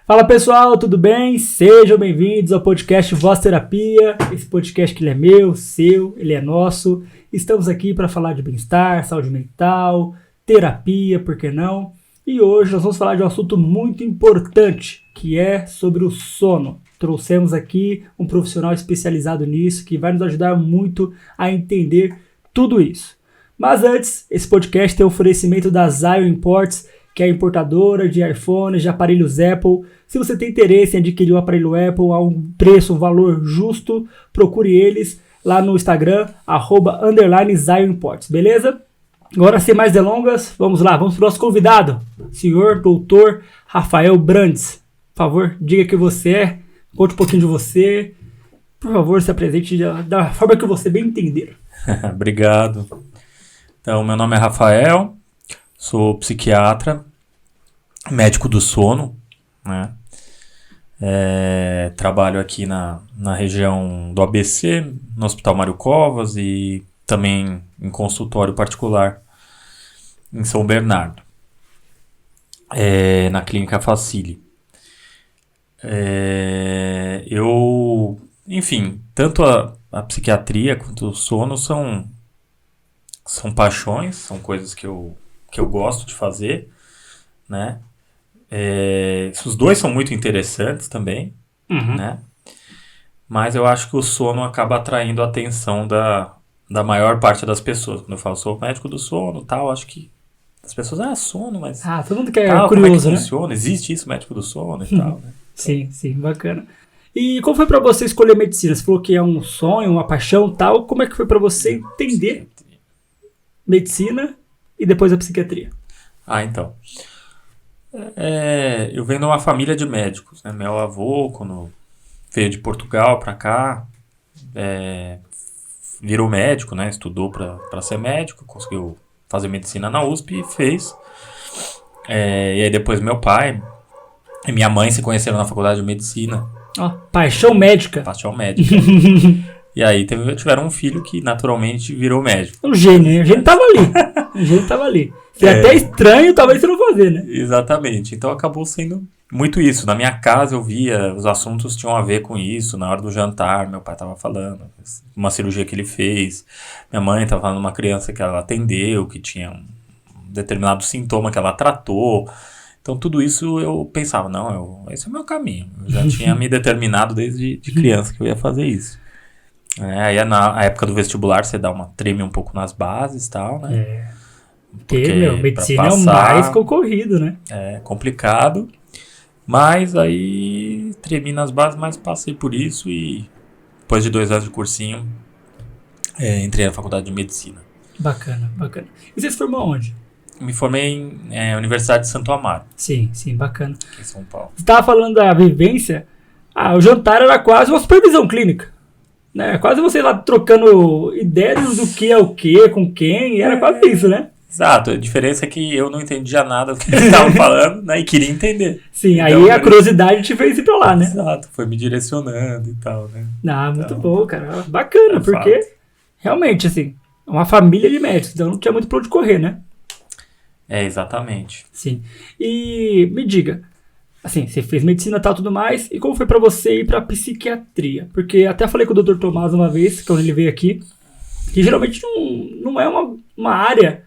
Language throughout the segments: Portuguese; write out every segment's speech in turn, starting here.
Fala pessoal, tudo bem? Sejam bem-vindos ao podcast Voz Terapia. Esse podcast que ele é meu, seu, ele é nosso. Estamos aqui para falar de bem-estar, saúde mental, terapia, por que não? E hoje nós vamos falar de um assunto muito importante, que é sobre o sono. Trouxemos aqui um profissional especializado nisso, que vai nos ajudar muito a entender tudo isso. Mas antes, esse podcast tem o oferecimento da Zion Imports, que é a importadora de iPhones, de aparelhos Apple. Se você tem interesse em adquirir um aparelho Apple a um preço, um valor justo, procure eles lá no Instagram, @Zion Imports, beleza? Agora, sem mais delongas, vamos lá, vamos para o nosso convidado, senhor doutor Rafael Brandes. Por favor, diga quem você é, conte um pouquinho de você. Por favor, se apresente da forma que você bem entender. Obrigado. Então, meu nome é Rafael, sou psiquiatra, médico do sono, né? Trabalho aqui na região do ABC, no Hospital Mário Covas e também em consultório particular em São Bernardo, na Clínica Facili. Enfim, tanto a psiquiatria quanto o sono são paixões, são coisas que eu gosto de fazer, né? Os dois são muito interessantes também, né? Mas eu acho que o sono acaba atraindo a atenção da maior parte das pessoas. Quando eu falo, sou médico do sono, tal, acho que as pessoas, sono, mas... todo mundo quer tal, curioso, como é que né? funciona? Existe isso, médico do sono e tal, né? Sim, bacana. E como foi pra você escolher medicina? Você falou que é um sonho, uma paixão, tal. Como é que foi pra você entender medicina e depois a psiquiatria? Então... eu venho de uma família de médicos, né? Meu avô, quando veio de Portugal pra cá, virou médico, né? Estudou pra ser médico, conseguiu fazer medicina na USP e fez. E aí depois meu pai e minha mãe se conheceram na faculdade de medicina. Paixão médica. Paixão médica. E aí tiveram um filho que naturalmente virou médico. O gênio tava ali. Seria até estranho talvez você não fazer, né? Exatamente. Então acabou sendo muito isso. Na minha casa eu via, os assuntos tinham a ver com isso. Na hora do jantar, meu pai estava falando uma cirurgia que ele fez. Minha mãe estava falando de uma criança que ela atendeu, que tinha um determinado sintoma que ela tratou. Então tudo isso eu pensava, esse é o meu caminho. Eu já tinha me determinado desde criança que eu ia fazer isso. Aí na época do vestibular você treme um pouco nas bases e tal, né? Porque medicina é o mais concorrido, né? É complicado, mas aí tremi nas bases, mas passei por isso e depois de 2 anos de cursinho, entrei na faculdade de medicina. Bacana. E você se formou onde? Me formei em Universidade de Santo Amaro. Sim, bacana. Aqui em São Paulo. Você estava falando da vivência, o jantar era quase uma supervisão clínica. Né? Quase você lá trocando ideias do que é o que, com quem, e era quase isso, né? Exato, a diferença é que eu não entendia nada do que eles estavam falando, né, e queria entender. Sim, então, aí a curiosidade te fez ir pra lá, né? Exato, foi me direcionando e tal, né? Muito bom, cara. Bacana, porque realmente, assim, é uma família de médicos, então não tinha muito pra onde correr, né? Exatamente. Sim. E me diga, assim, você fez medicina e tal, tudo mais, e como foi pra você ir pra psiquiatria? Porque até falei com o Dr. Tomás uma vez, quando ele veio aqui, que geralmente não é uma área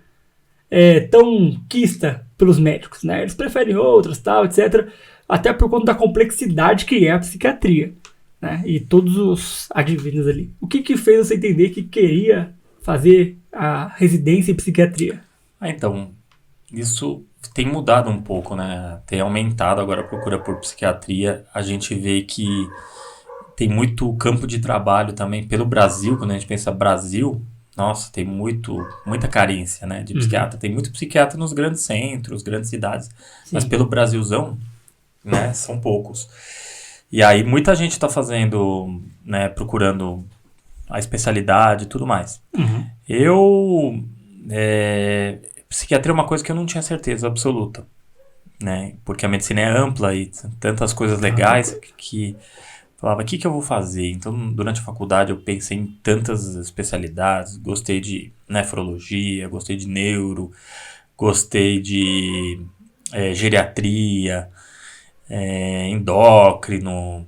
tão quista pelos médicos, né? Eles preferem outras, tal, etc. Até por conta da complexidade que é a psiquiatria, né? E todos os adivinhos ali. O que fez você entender que queria fazer a residência em psiquiatria? Então, isso tem mudado um pouco, né? Tem aumentado agora a procura por psiquiatria. A gente vê que tem muito campo de trabalho também pelo Brasil. Quando a gente pensa Brasil, nossa, tem muita carência, né, de psiquiatra. Tem muito psiquiatra nos grandes centros, grandes cidades. Sim. Mas pelo Brasilzão, né, são poucos. E aí muita gente está fazendo, né, procurando a especialidade e tudo mais. Psiquiatria é uma coisa que eu não tinha certeza absoluta, né, porque a medicina é ampla e tantas coisas legais que falava, o que eu vou fazer? Então, durante a faculdade, eu pensei em tantas especialidades. Gostei de nefrologia, gostei de neuro, gostei de geriatria. endócrino.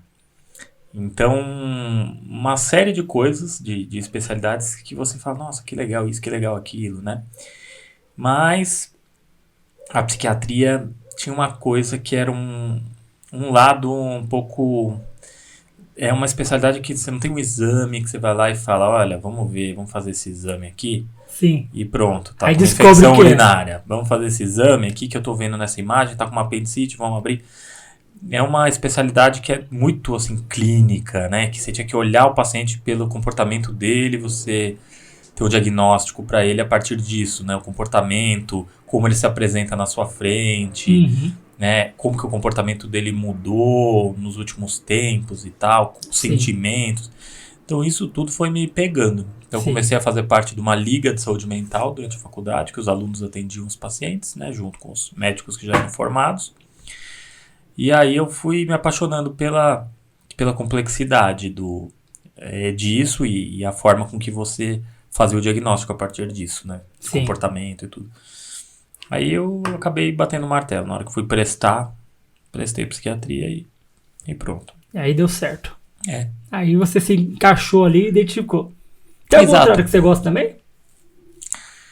Então, uma série de coisas, de especialidades que você fala, nossa, que legal isso, que legal aquilo, né? Mas a psiquiatria tinha uma coisa que era um lado um pouco... É uma especialidade que você não tem um exame que você vai lá e fala, olha, vamos ver, vamos fazer esse exame aqui. Sim. E pronto, tá Aí com descobre infecção o que é. urinária. Vamos fazer esse exame aqui que eu tô vendo nessa imagem, tá com uma apendicite, vamos abrir. É uma especialidade que é muito, assim, clínica, né? Que você tinha que olhar o paciente pelo comportamento dele, você ter o diagnóstico para ele a partir disso, né? O comportamento, como ele se apresenta na sua frente, né? Como que o comportamento dele mudou nos últimos tempos e tal, os sentimentos. Então isso tudo foi me pegando. Então eu comecei a fazer parte de uma liga de saúde mental durante a faculdade, que os alunos atendiam os pacientes, né? Junto com os médicos que já eram formados. E aí eu fui me apaixonando pela complexidade disso e a forma com que você fazia o diagnóstico a partir disso, né? Comportamento e tudo. Aí eu acabei batendo o martelo. Na hora que fui prestei psiquiatria e pronto. E aí deu certo. É. Aí você se encaixou ali e identificou. Tem alguma outra área que você gosta também?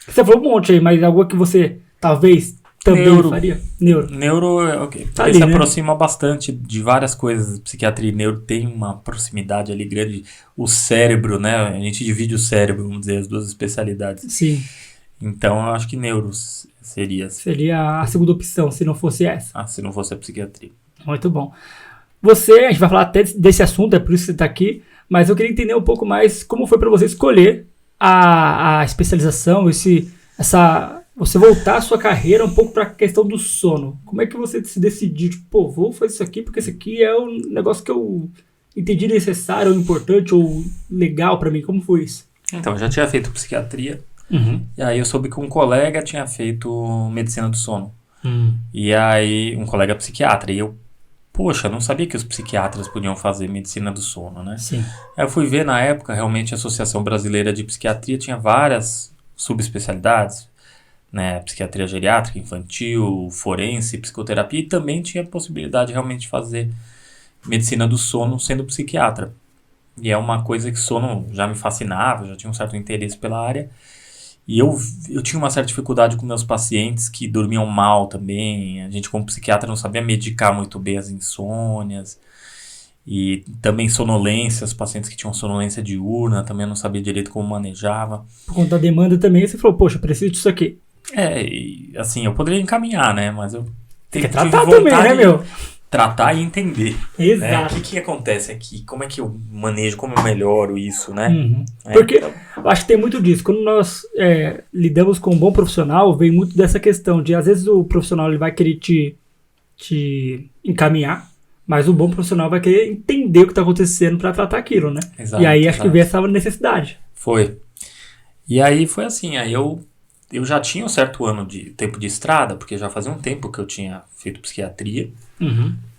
Você falou um monte aí, mas alguma que você talvez... também faria? Neuro, ok. Tá ali, se né? aproxima bastante de várias coisas. Psiquiatria e neuro tem uma proximidade ali grande. O cérebro, né? A gente divide o cérebro, vamos dizer, as duas especialidades. Sim. Então, eu acho que neuro seria... Seria a segunda opção, se não fosse essa. Se não fosse a psiquiatria. Muito bom. A gente vai falar até desse assunto, é por isso que você está aqui, mas eu queria entender um pouco mais como foi para você escolher a especialização, você voltar a sua carreira um pouco para a questão do sono. Como é que você se decidiu? Tipo, vou fazer isso aqui porque isso aqui é um negócio que eu entendi necessário, ou importante, ou legal para mim. Como foi isso? Então, eu já tinha feito psiquiatria. E aí eu soube que um colega tinha feito medicina do sono. E aí, um colega psiquiatra. E eu, poxa, não sabia que os psiquiatras podiam fazer medicina do sono, né? Sim. Aí eu fui ver, na época, realmente a Associação Brasileira de Psiquiatria tinha várias subespecialidades, né? Psiquiatria geriátrica, infantil, forense, psicoterapia, e também tinha a possibilidade realmente de fazer medicina do sono sendo psiquiatra. E é uma coisa que sono já me fascinava, já tinha um certo interesse pela área. E eu tinha uma certa dificuldade com meus pacientes que dormiam mal também. A gente, como psiquiatra, não sabia medicar muito bem as insônias. E também sonolências, pacientes que tinham sonolência diurna, também não sabia direito como manejava. Por conta da demanda também, você falou, poxa, eu preciso disso aqui. E, assim, eu poderia encaminhar, né? Mas eu tem que tratar também, né, meu? Tratar e entender. Exato. Né? O que acontece aqui? Como é que eu manejo? Como eu melhoro isso, né? Porque eu acho que tem muito disso. Quando nós lidamos com um bom profissional, vem muito dessa questão de, às vezes, o profissional ele vai querer te encaminhar, mas o bom profissional vai querer entender o que está acontecendo para tratar aquilo, né? Exato, e aí acho que veio essa necessidade. Foi. E aí foi assim, aí eu já tinha um certo tempo de estrada, porque já fazia um tempo que eu tinha feito psiquiatria.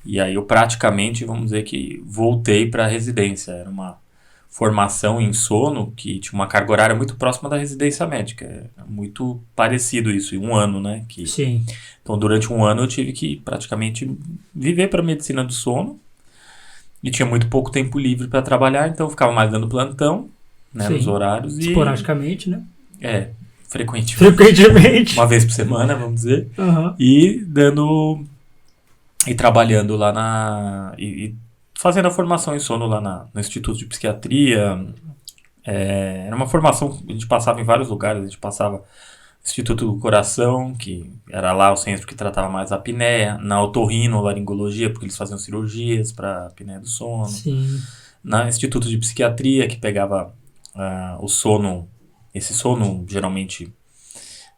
E aí eu praticamente, vamos dizer que voltei para a residência. Era uma formação em sono que tinha uma carga horária muito próxima da residência médica. É muito parecido isso, em um ano, né? Sim. Então durante um ano eu tive que praticamente viver para a medicina do sono. E tinha muito pouco tempo livre para trabalhar, então eu ficava mais dando plantão, né, nos horários. Esporadicamente, né? Frequentemente. Uma vez por semana, vamos dizer. E trabalhando lá e fazendo a formação em sono lá no Instituto de Psiquiatria. Era uma formação que a gente passava em vários lugares. A gente passava no Instituto do Coração, que era lá o centro que tratava mais a apneia. Na otorrinolaringologia, porque eles faziam cirurgias para apneia do sono. Sim. No Instituto de Psiquiatria, que pegava o sono, esse sono geralmente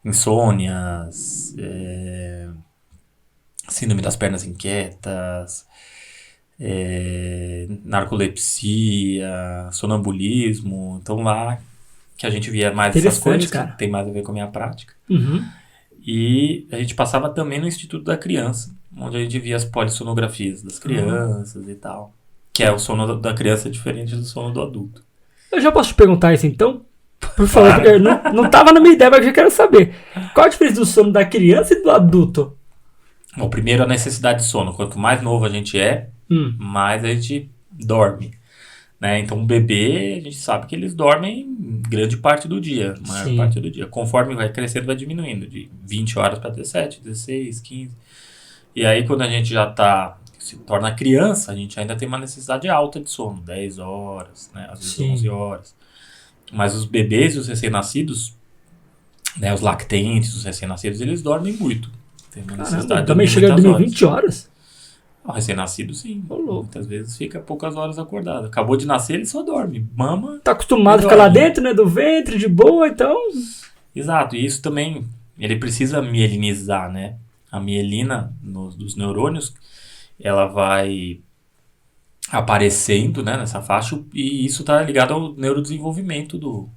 insônias, síndrome das pernas inquietas, narcolepsia, sonambulismo. Então lá que a gente via mais essas coisas, que tem mais a ver com a minha prática. E a gente passava também no Instituto da Criança, onde a gente via as polissonografias das crianças e tal. Que é o sono da criança diferente do sono do adulto. Eu já posso te perguntar isso então? Por favor, porque não estava na minha ideia, mas eu já quero saber. Qual a diferença do sono da criança e do adulto? Bom, primeiro a necessidade de sono. Quanto mais novo a gente mais a gente dorme, né? Então, um bebê, a gente sabe que eles dormem grande parte do dia, maior Sim. parte do dia. Conforme vai crescendo, vai diminuindo, de 20 horas para 17, 16, 15. E aí, quando a gente já se torna criança, a gente ainda tem uma necessidade alta de sono, 10 horas, né? Às vezes Sim. 11 horas. Mas os bebês e os recém-nascidos, né? Os lactentes, os recém-nascidos, eles dormem muito. Tem uma necessidade Caramba, de também dormir chega a muitas dormir horas. 20 horas? O recém-nascido, sim. Ô, louco. Muitas vezes fica poucas horas acordado. Acabou de nascer, ele só dorme. Mama. Tá acostumado a e ficar lá dorme. dentro, né? Do ventre, de boa, então... Exato. E isso também, ele precisa mielinizar, né? A mielina dos neurônios, ela vai aparecendo, né, nessa faixa, e isso está ligado ao neurodesenvolvimento do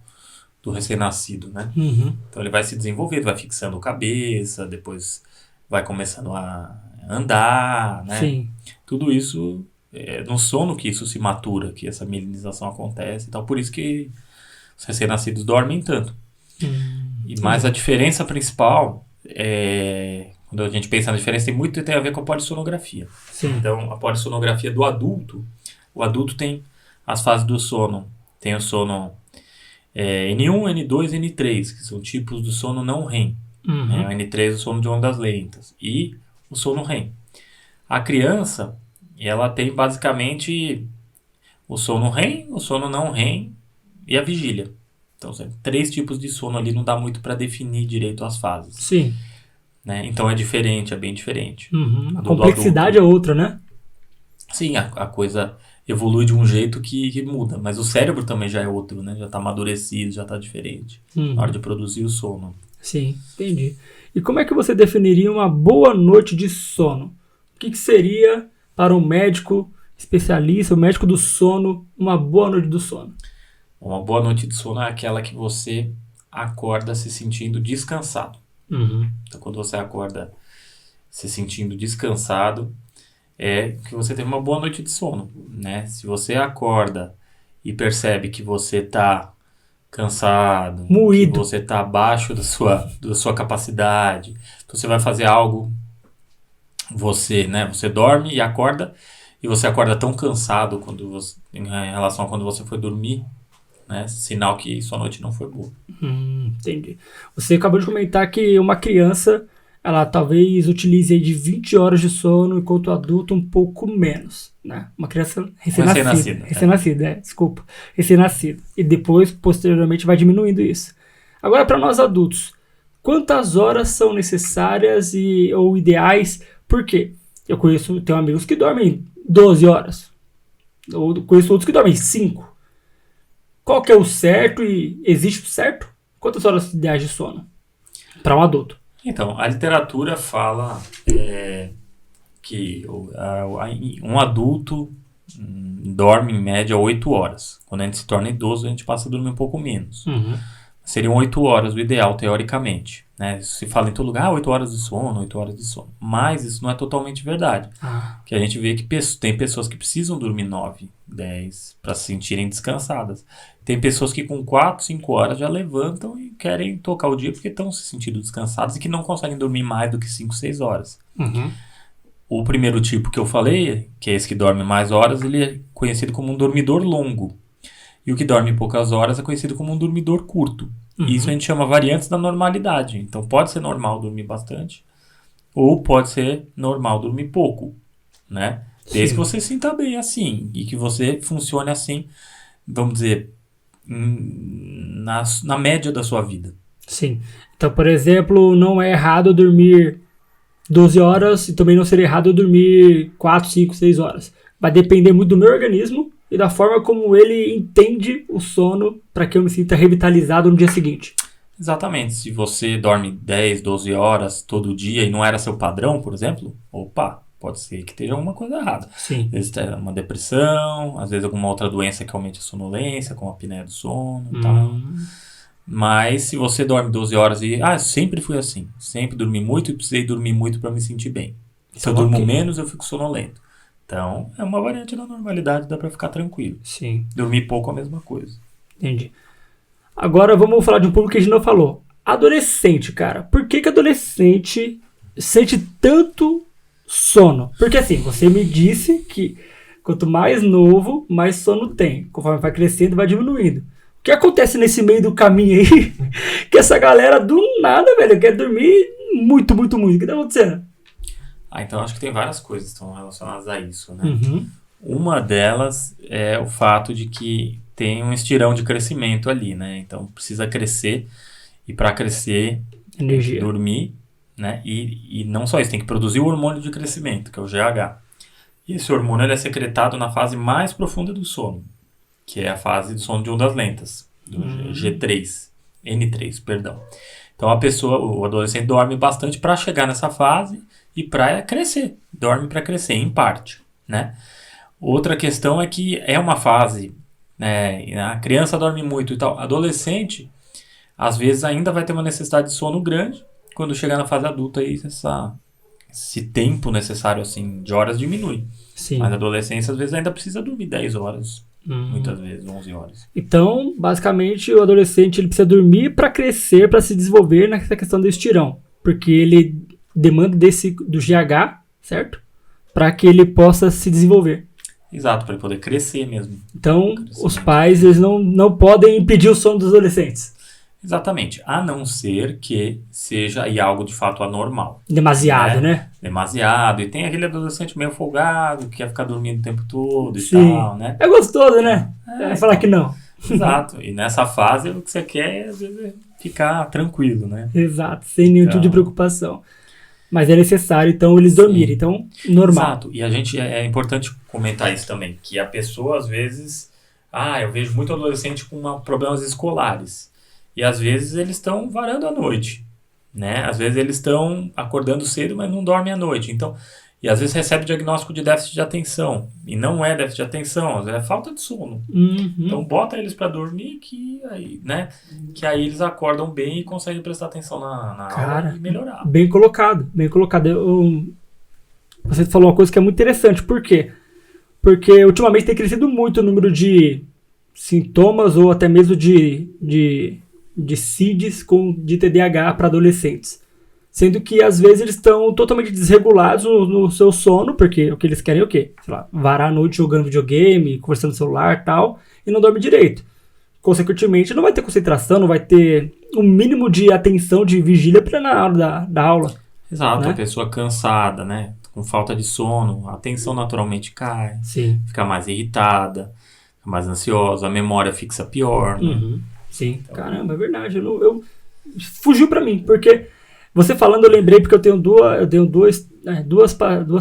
recém-nascido, né? Uhum. Então ele vai se desenvolvendo, vai fixando a cabeça, depois vai começando a andar, né? Sim. Tudo isso é no sono que isso se matura, que essa mielinização acontece e tal. Por isso que os recém-nascidos dormem tanto. Mas a diferença principal quando a gente pensa na diferença, tem a ver com a polissonografia. Sim. Então, a polissonografia do adulto, o adulto tem as fases do sono. Tem o sono N1, N2 e N3, que são tipos do sono não REM. Uhum. O N3 é o sono de ondas lentas e o sono REM. A criança, ela tem basicamente o sono REM, o sono não REM e a vigília. Então, são 3 tipos de sono ali, não dá muito para definir direito as fases. Sim. Né? Então é diferente, é bem diferente. Uhum. A complexidade é outra, né? Sim, a coisa evolui de um jeito que muda, mas o cérebro também já é outro, né? Já está amadurecido, já está diferente na hora de produzir o sono. Sim, entendi. E como é que você definiria uma boa noite de sono? O que seria para um médico especialista, um médico do sono, uma boa noite do sono? Uma boa noite de sono é aquela que você acorda se sentindo descansado. Então, quando você acorda se sentindo descansado, é que você teve uma boa noite de sono, né? Se você acorda e percebe que você está cansado, moído, que você está abaixo da sua capacidade, então você vai fazer algo, você dorme e acorda, e você acorda tão cansado em relação a quando você foi dormir, né? Sinal que sua noite não foi boa. Entendi. Você acabou de comentar que uma criança, ela talvez utilize aí de 20 horas de sono, enquanto o adulto um pouco menos, né? Uma criança recém-nascida. Recém-nascida, desculpa. Recém-nascida. E depois, posteriormente, vai diminuindo isso. Agora, para nós adultos, quantas horas são necessárias ou ideais? Por quê? Eu tenho amigos que dormem 12 horas. Ou conheço outros que dormem 5. Qual que é o certo e existe o certo? Quantas horas ideais de sono para um adulto? Então, a literatura fala que um adulto dorme em média 8 horas. Quando a gente se torna idoso, a gente passa a dormir um pouco menos. Seriam 8 horas o ideal, teoricamente. Né? Se fala em todo lugar, 8 horas de sono, 8 horas de sono. Mas isso não é totalmente verdade. Que a gente vê que tem pessoas que precisam dormir 9, 10 para se sentirem descansadas. Tem pessoas que com 4, 5 horas já levantam e querem tocar o dia porque estão se sentindo descansadas e que não conseguem dormir mais do que 5, 6 horas. O primeiro tipo que eu falei, que é esse que dorme mais horas, ele é conhecido como um dormidor longo. E o que dorme poucas horas é conhecido como um dormidor curto. E isso a gente chama variantes da normalidade. Então pode ser normal dormir bastante, ou pode ser normal dormir pouco, né? Desde que você se sinta bem assim, e que você funcione assim, vamos dizer, na média da sua vida. Sim. Então, por exemplo, não é errado eu dormir 12 horas e também não seria errado eu dormir 4, 5, 6 horas. Vai depender muito do meu organismo e da forma como ele entende o sono para que eu me sinta revitalizado no dia seguinte. Exatamente. Se você dorme 10, 12 horas todo dia e não era seu padrão, por exemplo, pode ser que esteja alguma coisa errada. Sim. Às vezes é uma depressão, às vezes alguma outra doença que aumente a sonolência, como a apneia do sono e tal. Mas se você dorme 12 horas e... sempre fui assim. Sempre dormi muito e precisei dormir muito para me sentir bem. Se eu durmo menos, eu fico sonolento. Então, é uma variante da normalidade, dá para ficar tranquilo. Sim. Dormir pouco é a mesma coisa. Entendi. Agora vamos falar de um público que a gente não falou. Adolescente, cara. Por que adolescente sente tanto sono? Porque assim, você me disse que quanto mais novo, mais sono tem. Conforme vai crescendo, vai diminuindo. O que acontece nesse meio do caminho aí? Que essa galera do nada, velho, quer dormir muito, muito, muito. O que tá acontecendo? Então acho que tem várias coisas que estão relacionadas a isso, né? Uhum. Uma delas é o fato de que tem um estirão de crescimento ali, né? Então precisa crescer, e para crescer, Energia. tem que dormir, né? E não só isso, tem que produzir o hormônio de crescimento, que é o GH. E esse hormônio ele é secretado na fase mais profunda do sono, que é a fase do sono de ondas lentas, do G3, N3, perdão. Então o adolescente dorme bastante para chegar nessa fase e para crescer, dorme para crescer, em parte, né? Outra questão é que é uma fase, né, a criança dorme muito e tal, adolescente, às vezes ainda vai ter uma necessidade de sono grande, quando chegar na fase adulta aí esse tempo necessário assim de horas diminui. Sim. Mas na adolescência às vezes ainda precisa dormir 10 horas, muitas vezes 11 horas. Então, basicamente, o adolescente ele precisa dormir para crescer, para se desenvolver nessa questão do estirão. Porque ele demanda do GH, certo? Para que ele possa se desenvolver. Exato, para ele poder crescer mesmo. Então, os pais eles não podem impedir o sono dos adolescentes. Exatamente, a não ser que seja aí algo de fato anormal. Demasiado, né? Demasiado. E tem aquele adolescente meio folgado, que quer ficar dormindo o tempo todo e Sim. tal, né? É gostoso, né? Falar que não. Exato. E nessa fase o que você quer às vezes é ficar tranquilo, né? Exato, sem nenhum tipo de preocupação. Mas é necessário, então, eles dormirem. Então, normal. Exato. E é importante comentar isso também, que a pessoa às vezes... eu vejo muito adolescente com problemas escolares. E às vezes eles estão varando à noite, né? Às vezes eles estão acordando cedo, mas não dormem à noite. Então, e às vezes recebe diagnóstico de déficit de atenção. E não é déficit de atenção, às vezes é falta de sono. Uhum. Então bota eles para dormir que aí eles acordam bem e conseguem prestar atenção na aula e melhorar. Bem colocado, bem colocado. Você falou uma coisa que é muito interessante. Por quê? Porque ultimamente tem crescido muito o número de sintomas ou até mesmo de CIDs de TDAH para adolescentes. Sendo que às vezes eles estão totalmente desregulados no seu sono, porque o que eles querem é o quê? Sei lá, varar a noite jogando videogame, conversando no celular e tal, e não dorme direito. Consequentemente, não vai ter concentração, não vai ter o mínimo de atenção, de vigília na hora da aula. Exato, né? A pessoa cansada, né? Com falta de sono, a atenção naturalmente cai, Sim. Fica mais irritada, fica mais ansiosa, a memória fixa pior, né? Uhum. Sim, então, caramba, é verdade. Fugiu pra mim, porque você falando eu lembrei, porque eu tenho duas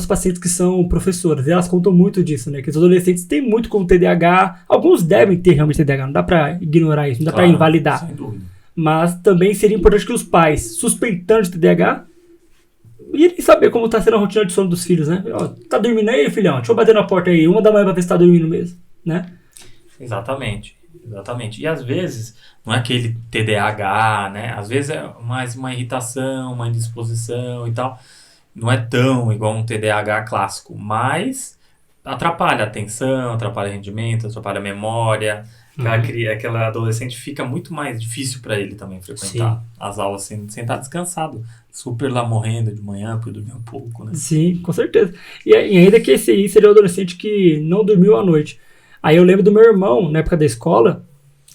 pacientes que são professoras, e elas contam muito disso, né? Que os adolescentes têm muito com TDAH, alguns devem ter realmente TDAH, não dá pra ignorar isso, não dá pra invalidar. Sem dúvida. Mas também seria importante que os pais, suspeitando de TDAH, irem saber como tá sendo a rotina de sono dos filhos, né? Ó, tá dormindo aí, filhão? Deixa eu bater na porta aí, 1 da manhã pra ver se tá dormindo mesmo, né? Exatamente. E às vezes, não é aquele TDAH, né? Às vezes é mais uma irritação, uma indisposição e tal. Não é tão igual um TDAH clássico, mas atrapalha a atenção, atrapalha o rendimento, atrapalha a memória. Aquela adolescente fica muito mais difícil para ele também frequentar as aulas sem estar descansado. Super lá morrendo de manhã por dormir um pouco, né? Sim, com certeza. E ainda que esse aí seria o adolescente que não dormiu à noite. Aí eu lembro do meu irmão, na época da escola,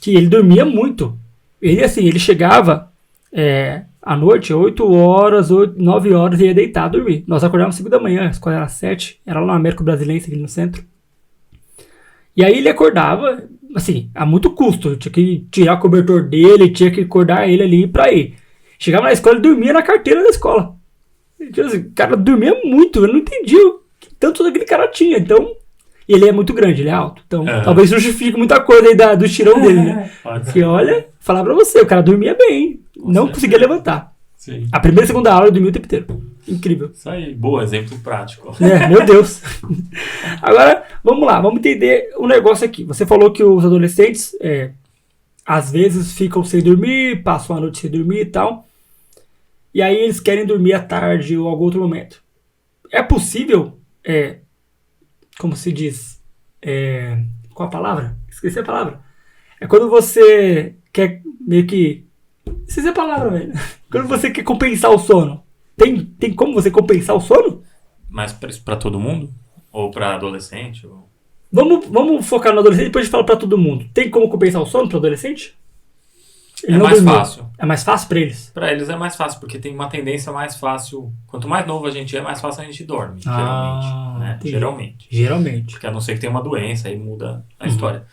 que ele dormia muito. Ele chegava à noite, 8 horas, 9 horas, e ia deitar, dormir. Nós acordávamos 5 da manhã, a escola era 7, era lá no Américo Brasilense, aqui no centro. E aí ele acordava, assim, a muito custo. Tinha que tirar o cobertor dele, tinha que acordar ele ali pra ir. Chegava na escola e dormia na carteira da escola. O cara dormia muito, eu não entendia o que tanto aquele cara tinha, então... E ele é muito grande, ele é alto. Então, talvez justifique muita coisa aí do estirão dele, né? Porque, olha, falar pra você, o cara dormia bem. Não conseguia levantar. Sim. A primeira e segunda aula ele dormia o tempo inteiro. Incrível. Isso aí, bom exemplo prático. Meu Deus. Agora, vamos lá, vamos entender o negócio aqui. Você falou que os adolescentes, às vezes, ficam sem dormir, passam a noite sem dormir e tal. E aí eles querem dormir à tarde ou algum outro momento. É possível... como se diz? Qual a palavra? Esqueci a palavra. É quando você quer meio que... Esqueci a palavra, velho. Quando você quer compensar o sono. Tem como você compensar o sono? Mas pra todo mundo? Ou pra adolescente? Ou... Vamos focar no adolescente e depois a gente fala pra todo mundo. Tem como compensar o sono pro adolescente? Ele É não mais dormiu. fácil. É mais fácil pra eles? Pra eles é mais fácil, porque tem uma tendência mais fácil. Quanto mais novo a gente é, mais fácil a gente dorme, geralmente. Né? Entendi. Geralmente. Geralmente. Porque a não ser que tenha uma doença, aí muda a história.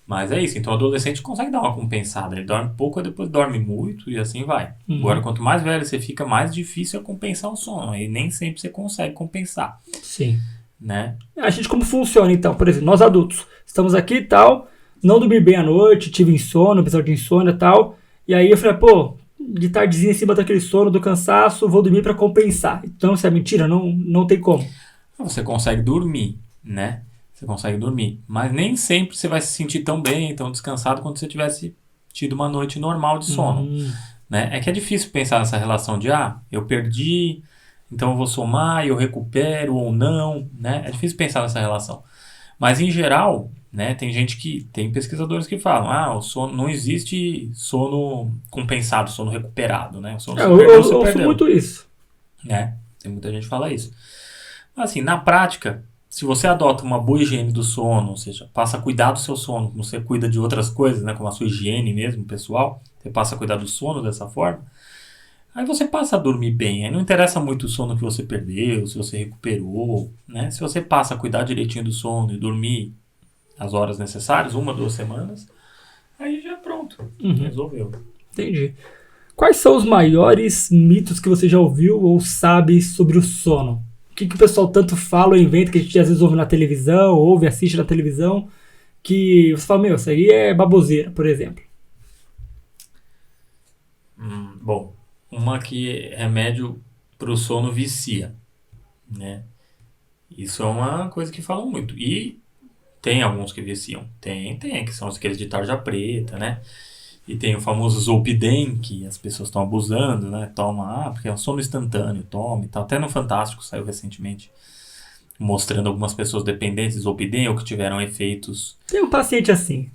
Mas é isso, então o adolescente consegue dar uma compensada. Ele dorme pouco e depois dorme muito e assim vai. Agora, quanto mais velho você fica, mais difícil é compensar o sono. E nem sempre você consegue compensar. Sim. Né? A gente como funciona então? Por exemplo, nós adultos, estamos aqui e tal, não dormi bem à noite, tive insônia, episódio de insônia e tal. E aí eu falei, pô, de tardezinha em cima daquele sono, do cansaço, vou dormir pra compensar. Então, se é mentira, não tem como. Você consegue dormir, né? Você consegue dormir. Mas nem sempre você vai se sentir tão bem, tão descansado quanto se você tivesse tido uma noite normal de sono. Né? É que é difícil pensar nessa relação de, eu perdi, então eu vou somar e eu recupero ou não, né? É difícil pensar nessa relação. Mas em geral, né, tem pesquisadores que falam, o sono, não existe sono compensado, sono recuperado, né? O sono Eu ouço muito isso. Né? Tem muita gente que fala isso. Mas assim, na prática, se você adota uma boa higiene do sono, ou seja, passa a cuidar do seu sono, como você cuida de outras coisas, né, como a sua higiene mesmo, pessoal, você passa a cuidar do sono dessa forma, aí você passa a dormir bem. Aí não interessa muito o sono que você perdeu, se você recuperou, né? Se você passa a cuidar direitinho do sono e dormir as horas necessárias, 1, 2 semanas, aí já pronto, resolveu. Entendi. Quais são os maiores mitos que você já ouviu ou sabe sobre o sono? O que o pessoal tanto fala ou inventa, que a gente às vezes ouve na televisão, assiste na televisão, que você fala, isso aí é baboseira, por exemplo. Bom, uma que remédio pro sono vicia, né? Isso é uma coisa que falam muito. E tem alguns que viciam. Tem, que são aqueles de tarja preta, né? E tem o famoso Zolpidem, que as pessoas estão abusando, né? Toma, porque é um sono instantâneo, toma e tal. Até no Fantástico saiu recentemente, mostrando algumas pessoas dependentes de Zolpidem ou que tiveram efeitos... Tem um paciente assim.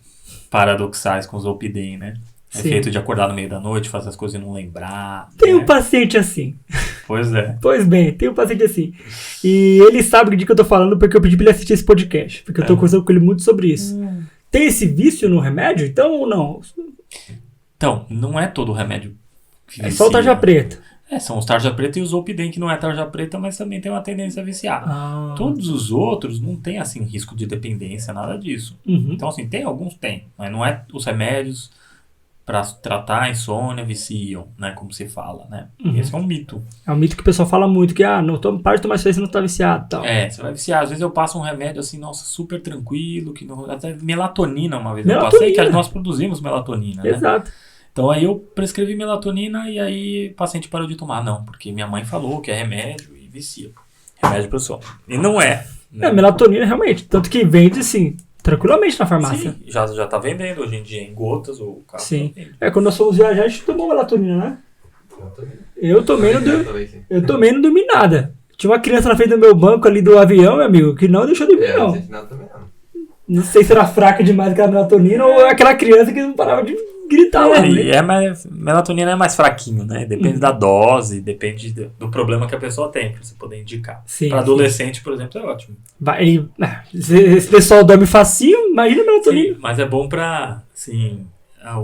Paradoxais com Zolpidem, né? Sim. Efeito de acordar no meio da noite, fazer as coisas e não lembrar. Tem um paciente assim. Pois é. Pois bem, tem um paciente assim. E ele sabe de que eu tô falando porque eu pedi pra ele assistir esse podcast. Porque eu tô conversando com ele muito sobre isso. Tem esse vício no remédio, então, ou não? Então, não é todo remédio que vicia. É só o tarja preta. São os tarja preta e o Zolpidem, que não é tarja preta, mas também tem uma tendência a viciar. Todos os outros não tem, assim, risco de dependência, nada disso. Então, assim, alguns tem, mas não é os remédios para tratar a insônia viciam, né, como se fala, né? Esse é um mito. É um mito que o pessoal fala muito, que, para de tomar isso aí, você não tá viciado e tal. Você vai viciar. Às vezes eu passo um remédio, assim, nossa, super tranquilo, que não... até melatonina uma vez eu passei, que nós produzimos melatonina, né? Exato. Então aí eu prescrevi melatonina e aí o paciente parou de tomar. Não, porque minha mãe falou que é remédio e vicia. Remédio pro sono. E não é. Né? Melatonina realmente. Tanto que vende, assim, tranquilamente na farmácia. Sim, já tá vendendo hoje em dia em gotas ou carro. Sim. Quando nós fomos viajar, a gente tomou melatonina, né? Eu tomei não dormi nada. Tinha uma criança na frente do meu banco ali do avião, meu amigo, que não deixou dormir, não. Não sei se era fraca demais aquela melatonina ou aquela criança que não parava de gritar lá. Melatonina é mais fraquinho, né? Depende da dose, depende do problema que a pessoa tem, pra você poder indicar. Para adolescente, por exemplo, é ótimo. Esse pessoal dorme facinho, imagina a melatonina. Sim, mas é bom pra, assim,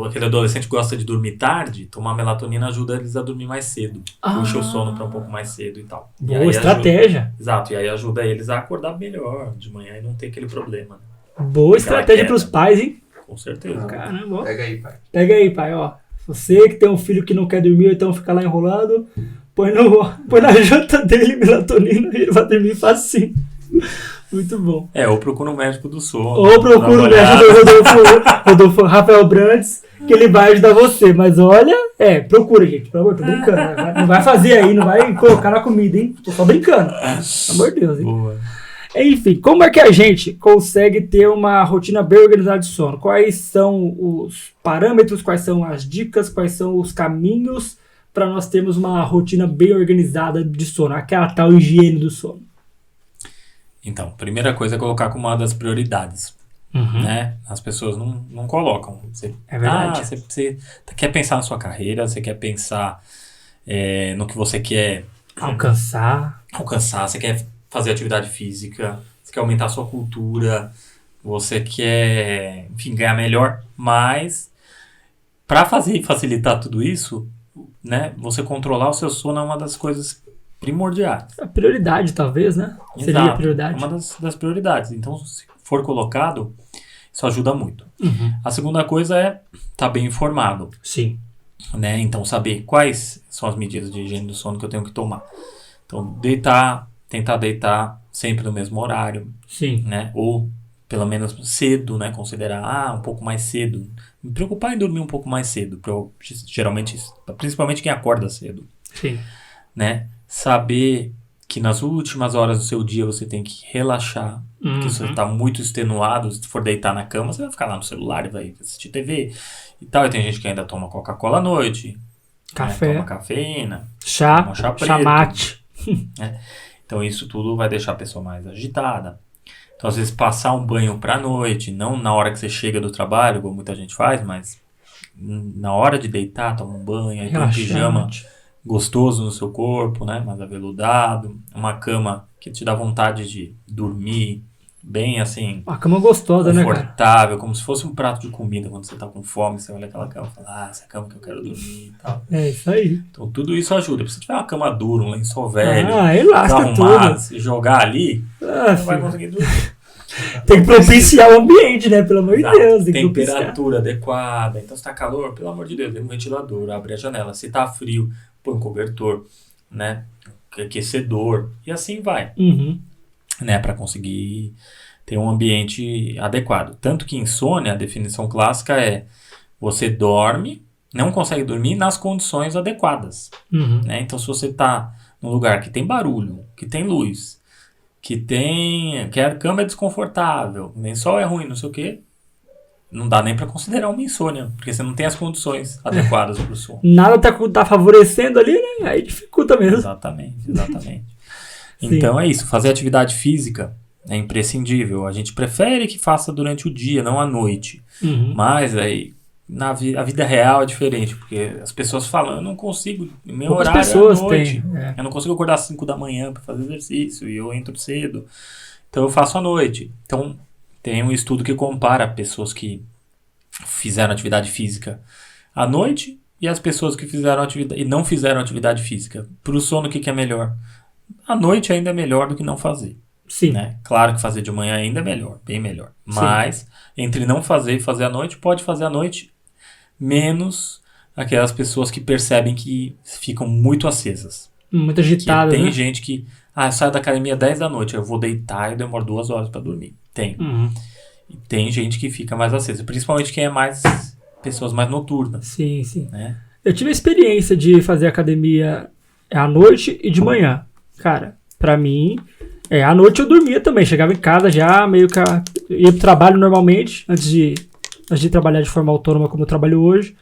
aquele adolescente que gosta de dormir tarde, tomar melatonina ajuda eles a dormir mais cedo. Puxa o sono pra um pouco mais cedo e tal. Boa estratégia. Exato, e aí ajuda eles a acordar melhor de manhã e não ter aquele problema. Boa estratégia pros pais, hein? Com certeza. Caramba, ó. Pega aí, pai, ó. Você que tem um filho que não quer dormir, ou então fica lá enrolando, põe na janta dele melatonina e ele vai dormir facinho. Muito bom. Ou procura um médico do sono. Ou procura um médico do Rodolfo Rafael Brandes, que ele vai ajudar você. Mas olha, procura, gente. Pelo amor, tô brincando. Não vai fazer aí, não vai colocar na comida, hein? Tô só brincando. Pelo amor de Deus, hein? Boa. Enfim, como é que a gente consegue ter uma rotina bem organizada de sono? Quais são os parâmetros, quais são as dicas, quais são os caminhos para nós termos uma rotina bem organizada de sono? Aquela tal higiene do sono. Então, primeira coisa é colocar como uma das prioridades. Né? As pessoas não colocam. É verdade. Você quer pensar na sua carreira, você quer pensar no que você quer Alcançar. Você quer fazer atividade física, você quer aumentar a sua cultura, você quer, enfim, ganhar melhor, mas para facilitar tudo isso, né, você controlar o seu sono é uma das coisas primordiais. A prioridade, talvez, né? Seria a Exato, prioridade. uma das prioridades. Então, se for colocado, isso ajuda muito. Uhum. A segunda coisa é estar bem informado, Sim. né? Então, saber quais são as medidas de higiene do sono que eu tenho que tomar. Então, tentar deitar sempre no mesmo horário, Sim. né? Ou pelo menos cedo, né? Considerar, um pouco mais cedo. Me preocupar em dormir um pouco mais cedo, geralmente, principalmente quem acorda cedo, Sim. né? Saber que nas últimas horas do seu dia você tem que relaxar, porque se você está muito extenuado, se for deitar na cama, você vai ficar lá no celular e vai assistir TV e tal. E tem gente que ainda toma Coca-Cola à noite, Café. né? Toma cafeína, Chá. toma chá preto, Chá mate. né? Então isso tudo vai deixar a pessoa mais agitada. Então às vezes passar um banho pra noite, não na hora que você chega do trabalho, como muita gente faz, mas na hora de deitar, toma um banho, aí põe um pijama gostoso no seu corpo, né? Mais aveludado, uma cama que te dá vontade de dormir bem assim, Uma cama gostosa, né, cara? confortável, como se fosse um prato de comida. Quando você tá com fome, você olha aquela cama e fala, essa cama que eu quero dormir e tal. É isso aí. Então tudo isso ajuda. Se você tiver uma cama dura, um lençol velho, lasca tudo. se jogar ali, não vai conseguir dormir. Tem que propiciar o ambiente, né? Pelo amor de Exato. Deus. Tem que Temperatura adequada. Então, se tá calor, pelo amor de Deus, liga um ventilador, abre a janela. Se tá frio, põe um cobertor, né? Aquecedor. E assim vai. Uhum. Né? Para conseguir ter um ambiente adequado. Tanto que insônia, a definição clássica é você dorme, não consegue dormir nas condições adequadas. Uhum. Né? Então, se você tá num lugar que tem barulho, que tem luz, que a cama é desconfortável, o lençol é ruim, não sei o quê, não dá nem para considerar uma insônia, porque você não tem as condições adequadas para o sono. Nada tá favorecendo ali, né? Aí dificulta mesmo. Exatamente. Então é isso, fazer atividade física é imprescindível. A gente prefere que faça durante o dia, não à noite. Uhum. Mas aí a vida real é diferente, porque as pessoas falam, eu não consigo, meu Poucas horário pessoas é à noite, têm, eu não consigo acordar às 5 da manhã para fazer exercício, e eu entro cedo, então eu faço à noite. Então tem um estudo que compara pessoas que fizeram atividade física à noite e as pessoas que fizeram atividade e não fizeram atividade física. Para o sono, o que é melhor? À noite ainda é melhor do que não fazer. Sim. Né? Claro que fazer de manhã ainda é melhor, bem melhor. Mas entre não fazer e fazer à noite, pode fazer à noite menos aquelas pessoas que percebem que ficam muito acesas. Muito agitadas, tem né? gente que, eu saio da academia 10 da noite, eu vou deitar e demoro 2 horas para dormir. Tem. Uhum. E tem gente que fica mais acesa, principalmente quem é pessoas mais noturnas. Sim. Né? Eu tive a experiência de fazer academia à noite e de manhã. Cara, pra mim, à noite eu dormia também. Chegava em casa já, meio que ia pro trabalho normalmente, antes de trabalhar de forma autônoma como eu trabalho hoje.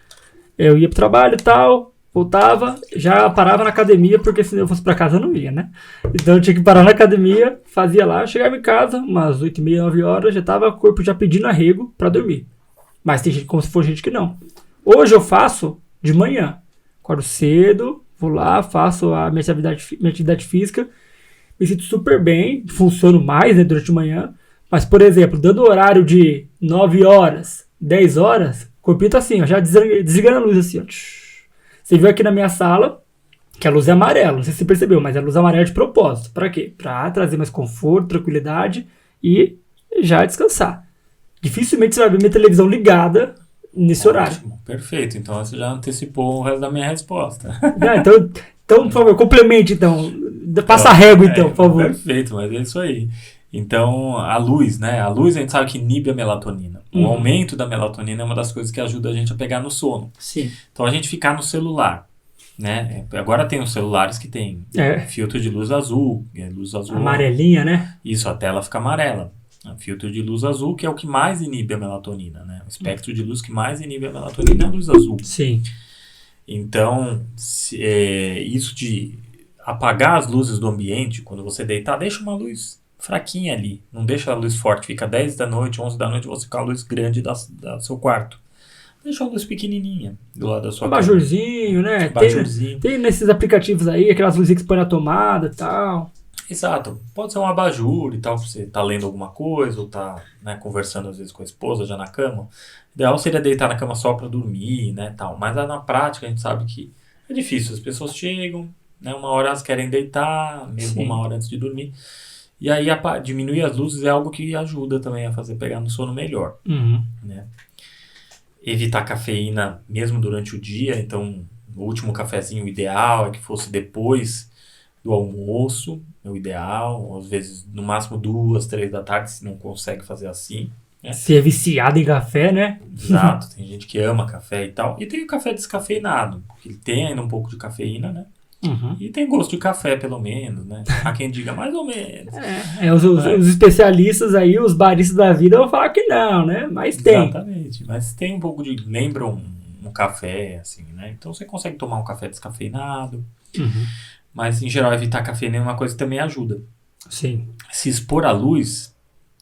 Eu ia pro trabalho e tal, voltava, já parava na academia, porque se eu fosse pra casa eu não ia, né? Então eu tinha que parar na academia, fazia lá, chegava em casa, umas 8h30, 9 horas, já tava o corpo já pedindo arrego pra dormir. Mas tem gente, como se for gente que não. Hoje eu faço de manhã. Acordo cedo, vou lá, faço a minha atividade física, me sinto super bem, funciono mais, né, durante a manhã. Mas, por exemplo, dando horário de 9 horas, 10 horas, o corpinho tá assim, ó, já desligando a luz assim, ó. Você viu aqui na minha sala que a luz é amarela, não sei se você percebeu, mas a luz amarela é de propósito. Pra quê? Pra trazer mais conforto, tranquilidade e já descansar. Dificilmente você vai ver minha televisão ligada nesse horário. Perfeito, então você já antecipou o resto da minha resposta. Então, por favor, complemente então. Passa a régua então, por favor. Perfeito, mas é isso aí. Então, a luz, né? A luz a gente sabe que inibe a melatonina. O aumento da melatonina é uma das coisas que ajuda a gente a pegar no sono. Sim. Então, a gente ficar no celular, né? Agora tem os celulares que tem filtro de luz azul. Luz azul amarelinha, né? Isso, a tela fica amarela. Filtro de luz azul, que é o que mais inibe a melatonina, né? O espectro de luz que mais inibe a melatonina é a luz azul. Sim. Então, isso de apagar as luzes do ambiente, quando você deitar, deixa uma luz fraquinha ali. Não deixa a luz forte. Fica 10 da noite, 11 da noite, você com a luz grande do seu quarto. Deixa uma luz pequenininha do lado da sua Um cama. abajurzinho, né? Abajurzinho. Tem nesses aplicativos aí, aquelas luzinhas que põe na tomada e tal. Exato. Pode ser um abajur e tal, pra você tá lendo alguma coisa ou tá, né, conversando às vezes com a esposa já na cama. O ideal seria deitar na cama só pra dormir, né, tal. Mas na prática a gente sabe que é difícil. As pessoas chegam, né, uma hora elas querem deitar, mesmo Sim. uma hora antes de dormir. E aí diminuir as luzes é algo que ajuda também a fazer pegar no sono melhor, Uhum. né? Evitar cafeína mesmo durante o dia, então o último cafezinho ideal é que fosse depois do almoço, é o ideal, às vezes no máximo 2, 3 da tarde, se não consegue fazer assim. Se é viciado em café, né? Exato, tem gente que ama café e tal, e tem o café descafeinado, que ele tem ainda um pouco de cafeína, né? Uhum. E tem gosto de café, pelo menos, né? Há quem diga mais ou menos. Os especialistas aí, os baristas da vida vão falar que não, né? Mas tem. Exatamente, mas tem um pouco de... Lembra um café, assim, né? Então você consegue tomar um café descafeinado, Uhum. mas em geral evitar cafeína é uma coisa que também ajuda. Sim. Se expor à luz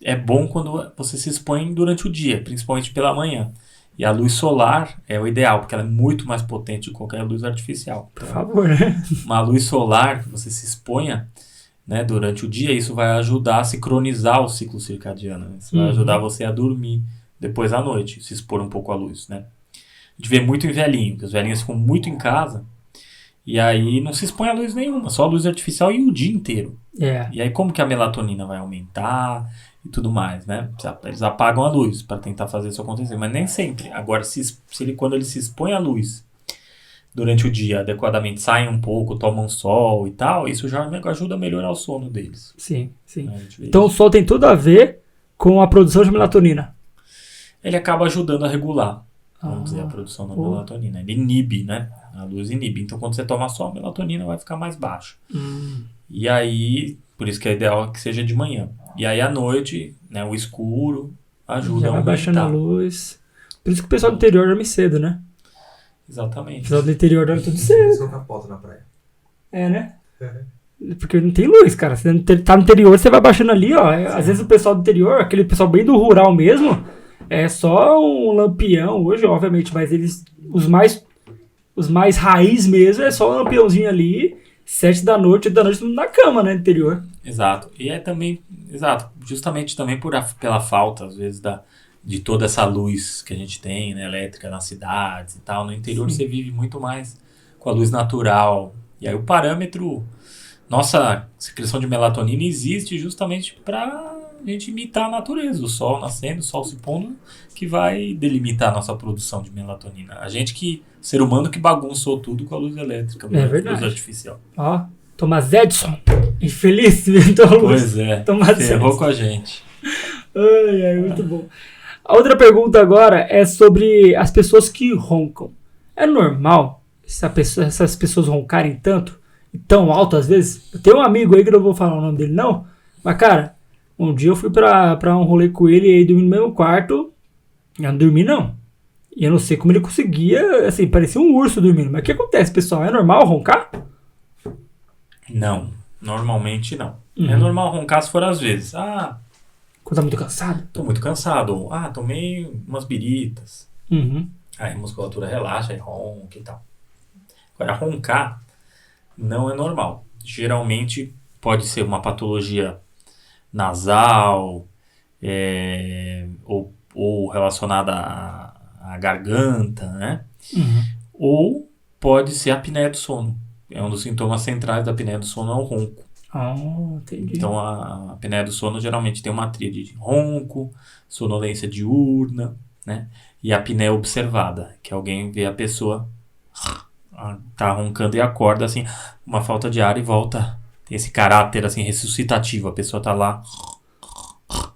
é bom quando você se expõe durante o dia, principalmente pela manhã. E a luz solar é o ideal, porque ela é muito mais potente que qualquer luz artificial. Por Então, favor, né? uma luz solar que você se exponha, né, durante o dia, isso vai ajudar a sincronizar o ciclo circadiano. Né? Isso vai ajudar você a dormir depois à noite, se expor um pouco à luz, né? A gente vê muito em velhinho, que os velhinhos ficam muito em casa e aí não se expõe a luz nenhuma, só a luz artificial e o dia inteiro. É. E aí como que a melatonina vai aumentar e tudo mais, né? Eles apagam a luz para tentar fazer isso acontecer, mas nem sempre. Agora, quando ele se expõe à luz durante o dia adequadamente, saem um pouco, tomam sol e tal, isso já ajuda a melhorar o sono deles. Sim, sim. Né? A gente vê Então o isso. sol tem tudo a ver com a produção de melatonina. Ele acaba ajudando a regular, vamos dizer, a produção da boa. melatonina. Ele inibe, né? A luz inibe. Então, quando você toma sol, a melatonina vai ficar mais baixa. E aí, por isso que é ideal que seja de manhã. E aí, à noite, né, o escuro ajuda Já a vai aumentar. baixando a luz. Por isso que o pessoal do interior dorme cedo, né? O Exatamente. pessoal do interior dorme tudo Eles cedo. são capota na praia. É, né? Porque não tem luz, cara. Você tá no interior, você vai baixando ali, ó. Às vezes o pessoal do interior, aquele pessoal bem do rural mesmo, é só um lampião hoje, obviamente, mas eles, os mais raiz mesmo, é só um lampiãozinho ali, 7 da noite, 8 da noite, na cama, né, no interior. Exato. E é também, justamente também pela falta, às vezes, de toda essa luz que a gente tem, né, elétrica nas cidades e tal. No interior você vive muito mais com a luz natural. E aí o parâmetro, nossa secreção de melatonina existe justamente para a gente imitar a natureza. O sol nascendo, o sol se pondo, que vai delimitar a nossa produção de melatonina. A gente ser humano que bagunçou tudo com a luz elétrica, É verdade. luz artificial. Ó, Thomas Edison, infeliz, inventou a luz. Pois é, Thomas ferrou Edison. com a gente. Ai, muito bom. A outra pergunta agora é sobre as pessoas que roncam. É normal essas pessoas roncarem tanto e tão alto às vezes? Eu tenho um amigo aí que eu não vou falar o nome dele não, mas cara, um dia eu fui pra um rolê com ele e aí dormi no mesmo quarto. Eu não dormi não. E eu não sei como ele conseguia, assim, parecia um urso dormindo. Mas o que acontece, pessoal? É normal roncar? Não, normalmente não. É normal roncar se for às vezes. Quando tá muito cansado? Tô muito cansado. Tomei umas biritas. Aí a musculatura relaxa, aí ronca e tal. Agora, roncar não é normal. Geralmente pode ser uma patologia nasal, ou relacionada à garganta, né? Ou pode ser a apneia do sono. É um dos sintomas centrais da apneia do sono, é o ronco. Entendi. Então a apneia do sono geralmente tem uma tríade de ronco, sonolência diurna, né? E a apneia observada, que alguém vê a pessoa tá roncando e acorda assim, uma falta de ar e volta. Tem esse caráter assim ressuscitativo, a pessoa tá lá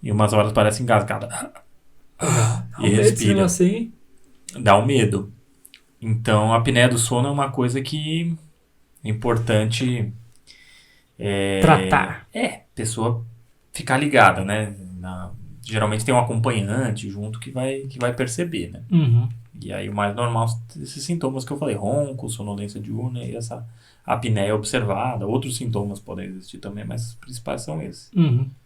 e umas horas parece engasgada. E respira. Assim. Dá um medo. Então a apneia do sono é uma coisa que é importante tratar. Pessoa ficar ligada, né? Geralmente tem um acompanhante junto que vai perceber, né? E aí o mais normal esses sintomas que eu falei, ronco, sonolência diurna e essa apneia observada. Outros sintomas podem existir também, mas os principais são esses.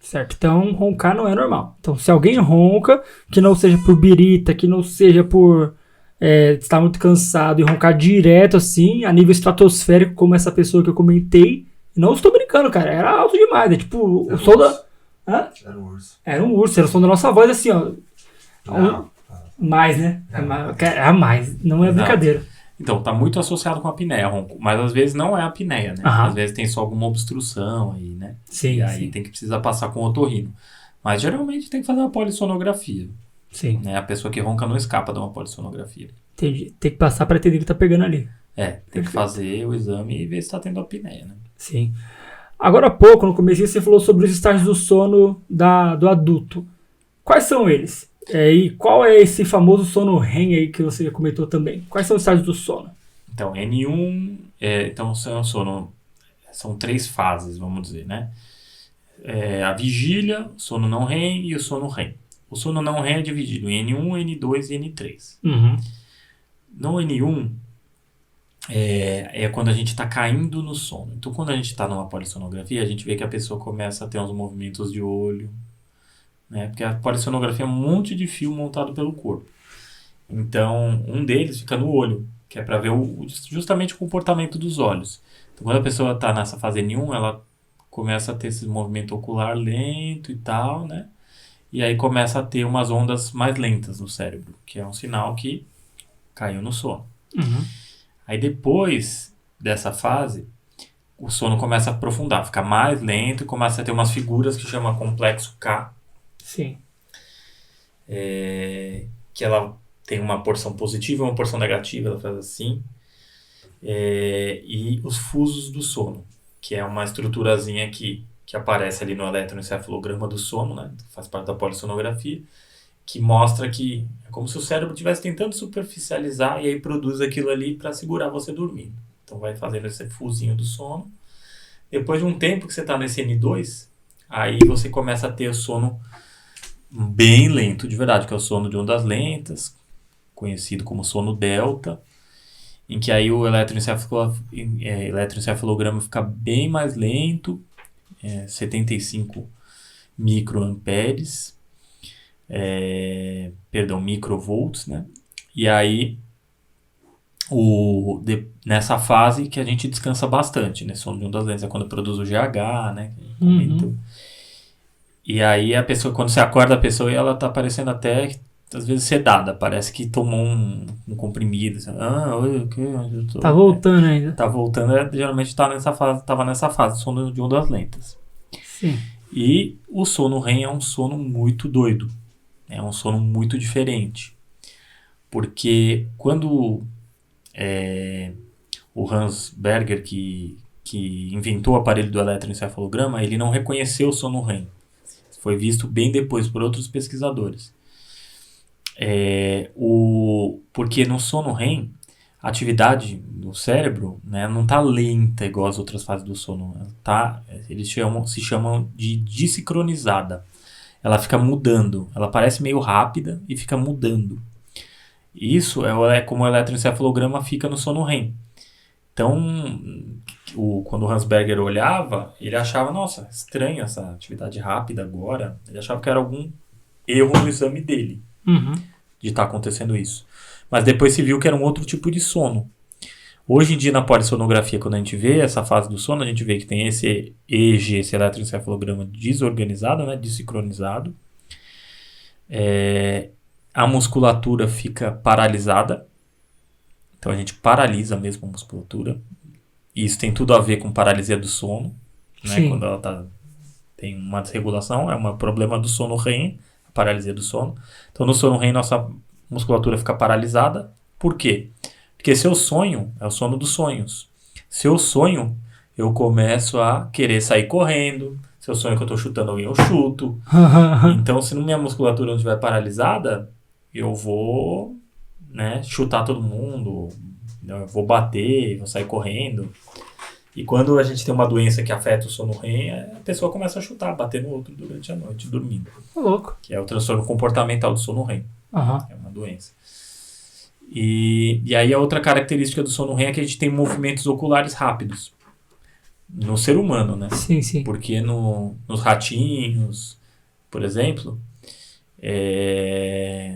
Certo, então roncar não é normal. Então se alguém ronca, que não seja por birita, que não seja por estar muito cansado e roncar direto, assim, a nível estratosférico, como essa pessoa que eu comentei. Não estou brincando, cara. Era alto demais. Tipo, o som da... Hã? Era um urso. Era um urso. Era o som da nossa voz, assim, ó. Não. Mais, né? É mais. Não é Exato. brincadeira. Então, tá muito associado com a apneia, ronco. Mas às vezes não é a apneia, né? Aham. Às vezes tem só alguma obstrução aí, né? Sim, E aí sim. tem que precisar passar com otorrino. Mas geralmente tem que fazer uma polissonografia. Sim. Né? A pessoa que ronca não escapa de uma polissonografia. Entendi. Tem que passar pra entender o que tá pegando ali. Tem que fazer o exame e ver se tá tendo apneia, né? Sim. Agora há pouco, no começo, você falou sobre os estágios do sono do adulto. Quais são eles? E qual é esse famoso sono REM aí que você já comentou também? Quais são os estágios do sono? Então, N1, então são 3 fases, vamos dizer, né? A vigília, o sono não REM e o sono REM. O sono não REM é dividido em N1, N2 e N3. Uhum. No N1, é quando a gente está caindo no sono. Então, quando a gente está numa polissonografia, a gente vê que a pessoa começa a ter uns movimentos de olho, né? Porque a polissonografia é um monte de fio montado pelo corpo. Então, um deles fica no olho, que é para ver justamente o comportamento dos olhos. Então, quando a pessoa está nessa fase N1, ela começa a ter esse movimento ocular lento e tal, né? E aí começa a ter umas ondas mais lentas no cérebro, que é um sinal que caiu no sono. Uhum. Aí depois dessa fase, o sono começa a aprofundar, fica mais lento e começa a ter umas figuras que chama complexo K, Sim. que ela tem uma porção positiva e uma porção negativa, ela faz assim. E os fusos do sono, que é uma estruturazinha que aparece ali no eletroencefalograma do sono, né? Faz parte da polissonografia, que mostra que é como se o cérebro estivesse tentando superficializar e aí produz aquilo ali para segurar você dormindo. Então vai fazendo esse fusinho do sono. Depois de um tempo que você está nesse N2, aí você começa a ter o sono bem lento, de verdade, que é o sono de ondas lentas, conhecido como sono delta, em que aí o eletroencefalograma fica bem mais lento, 75 microamperes, microvolts, né? E aí, nessa fase que a gente descansa bastante, né? Sono de ondas lentas é quando produz o GH, né? Que a gente comentou. E aí a pessoa, quando você acorda a pessoa, ela tá parecendo até, às vezes, sedada. Parece que tomou um comprimido. Assim, oi, o que? Onde eu tô? Tá voltando ainda. Tá voltando, geralmente tava nessa fase, sono de ondas lentas. Sim. E o sono REM é um sono muito doido. É um sono muito diferente. Porque quando o Hans Berger, que inventou o aparelho do eletroencefalograma, ele não reconheceu o sono REM. Foi visto bem depois por outros pesquisadores. Porque no sono REM, a atividade do cérebro, né, não está lenta igual as outras fases do sono. Eles se chamam de desincronizada. Ela fica mudando. Ela parece meio rápida e fica mudando. Isso é como o eletroencefalograma fica no sono REM. Então, quando o Hans Berger olhava, ele achava, nossa, estranha essa atividade rápida agora. Ele achava que era algum erro no exame dele, de estar acontecendo isso. Mas depois se viu que era um outro tipo de sono. Hoje em dia, na polissonografia, quando a gente vê essa fase do sono, a gente vê que tem esse EEG, esse eletroencefalograma desorganizado, né, desincronizado. A musculatura fica paralisada. Então a gente paralisa mesmo a musculatura. E isso tem tudo a ver com paralisia do sono, né? Quando ela tem uma desregulação, é um problema do sono REM, a paralisia do sono. Então no sono REM nossa musculatura fica paralisada. Por quê? Porque se eu sonho, é o sono dos sonhos. Se eu sonho, eu começo a querer sair correndo. Se eu sonho que eu estou chutando alguém, eu chuto. Então se minha musculatura não estiver paralisada, eu vou, né, chutar todo mundo, eu vou bater, vou sair correndo. E quando a gente tem uma doença que afeta o sono REM, a pessoa começa a chutar, bater no outro durante a noite, dormindo. Louco. Que é o transtorno comportamental do sono REM. É uma doença. E aí a outra característica do sono REM é que a gente tem movimentos oculares rápidos. No ser humano, né? Sim, sim. Porque nos ratinhos, por exemplo,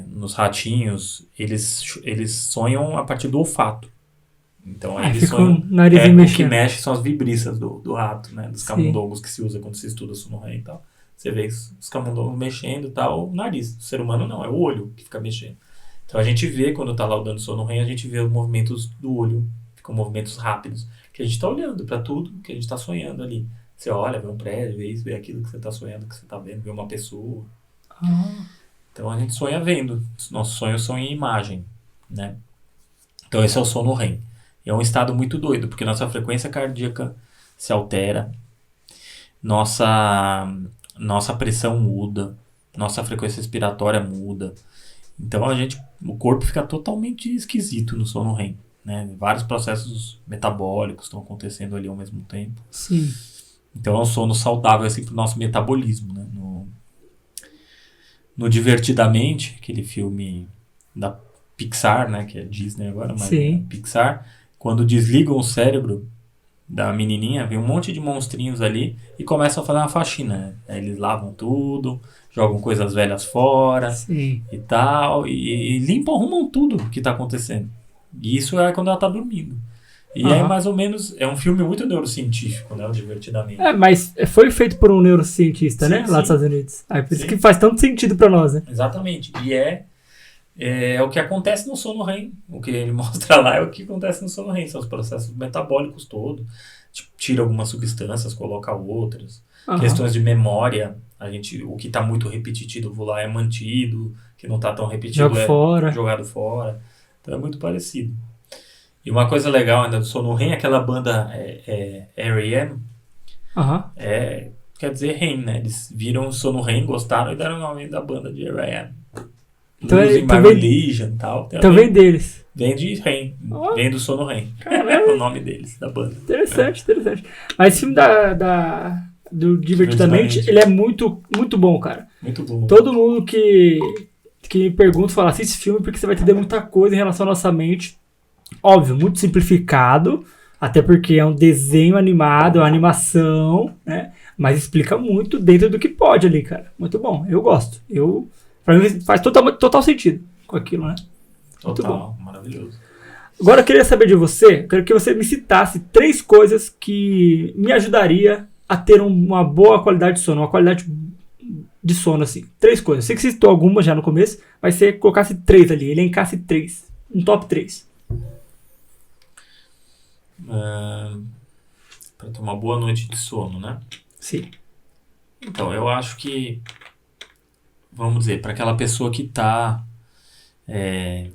nos ratinhos, eles sonham a partir do olfato. Então aí eles fica sonham. o narizinho O mexendo. que mexe são as vibriças do rato, né? Dos Sim. camundongos que se usa quando se estuda sono REM e tal. Você vê os camundongos mexendo e tal, o nariz. O ser humano não, é o olho que fica mexendo. Então a gente vê, quando tá lá dando sono REM, a gente vê os movimentos do olho, ficam movimentos rápidos. Que a gente tá olhando pra tudo que a gente tá sonhando ali. Você olha, vê um prédio, vê isso, vê aquilo que você tá sonhando, que você tá vendo, vê uma pessoa. Então a gente sonha vendo. Nossos sonhos são em imagem, né? Então esse é o sono REM. É um estado muito doido, porque nossa frequência cardíaca se altera, nossa pressão muda, nossa frequência respiratória muda. Então o corpo fica totalmente esquisito no sono REM, né? Vários processos metabólicos estão acontecendo ali ao mesmo tempo. Sim. Então é um sono saudável assim para o nosso metabolismo, né? No Divertidamente, aquele filme da Pixar, né? Que é Disney agora, mas Sim. é Pixar. Quando desligam o cérebro da menininha, vem um monte de monstrinhos ali e começam a fazer uma faxina, né? Aí eles lavam tudo, jogam coisas velhas fora Sim. e tal, e limpam, arrumam tudo que tá acontecendo. E isso é quando ela tá dormindo. E aí, mais ou menos, é um filme muito neurocientífico, né? O Divertidamente. Mas foi feito por um neurocientista, Sim, né? Lá sim. dos Estados Unidos. Aí por isso Sim. que faz tanto sentido pra nós, né? Exatamente. E é o que acontece no sono REM. O que ele mostra lá é o que acontece no sono REM. São os processos metabólicos todos. Tipo, tira algumas substâncias, coloca outras. Questões de memória. O que está muito repetitivo lá é mantido. O que não está tão repetido jogado fora. Então é muito parecido. E uma coisa legal ainda do sono REM, aquela banda R.E.M. Quer dizer REM, né? Eles viram o sono REM, gostaram e deram o nome da banda de R.E.M. Então, Losing My Religion e tal. Então vem deles. Vem de REM. Vem do sono REM. O nome deles, da banda. Interessante. Mas esse filme do Divertidamente, ele é muito, muito bom, cara. Muito bom. Todo mundo que me pergunta, fala, assiste esse filme porque você vai entender muita coisa em relação à nossa mente. Óbvio, muito simplificado, até porque é um desenho animado, é uma animação, né? Mas explica muito dentro do que pode ali, cara. Muito bom, eu gosto. Pra mim faz total sentido com aquilo, né? Muito bom. Maravilhoso. Agora eu queria saber de você, eu quero que você me citasse 3 coisas que me ajudaria a ter uma boa qualidade de sono, uma qualidade de sono, assim. 3 coisas. Sei que você citou algumas já no começo, mas você colocasse 3 ali, elencasse 3. Um top 3. Para ter uma boa noite de sono, né? Sim. Então, eu acho que, vamos dizer, para aquela pessoa que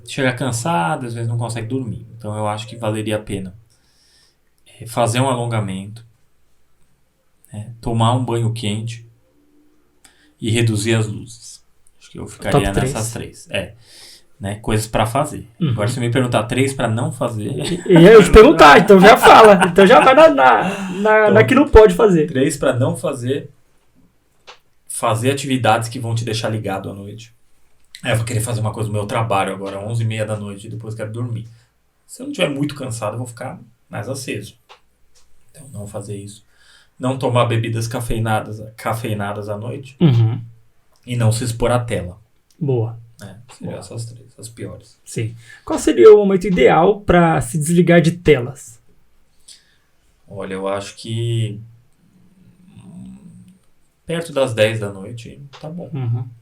chega cansada, às vezes não consegue dormir. Então, eu acho que valeria a pena fazer um alongamento, tomar um banho quente e reduzir as luzes. Acho que eu ficaria nessas 3. Né, coisas pra fazer. Agora, se você me perguntar 3 pra não fazer... Eu te perguntar, então já fala. Então já vai na que não pode fazer. 3 pra não fazer. Fazer atividades que vão te deixar ligado à noite. Eu vou querer fazer uma coisa no meu trabalho agora, 11h30 da noite, e depois quero dormir. Se eu não estiver muito cansado, eu vou ficar mais aceso. Então, não fazer isso. Não tomar bebidas cafeinadas à noite. E não se expor à tela. Boa. Seriam essas 3, as piores. Sim. Qual seria o momento ideal para se desligar de telas? Olha, eu acho que perto das 10 da noite tá bom.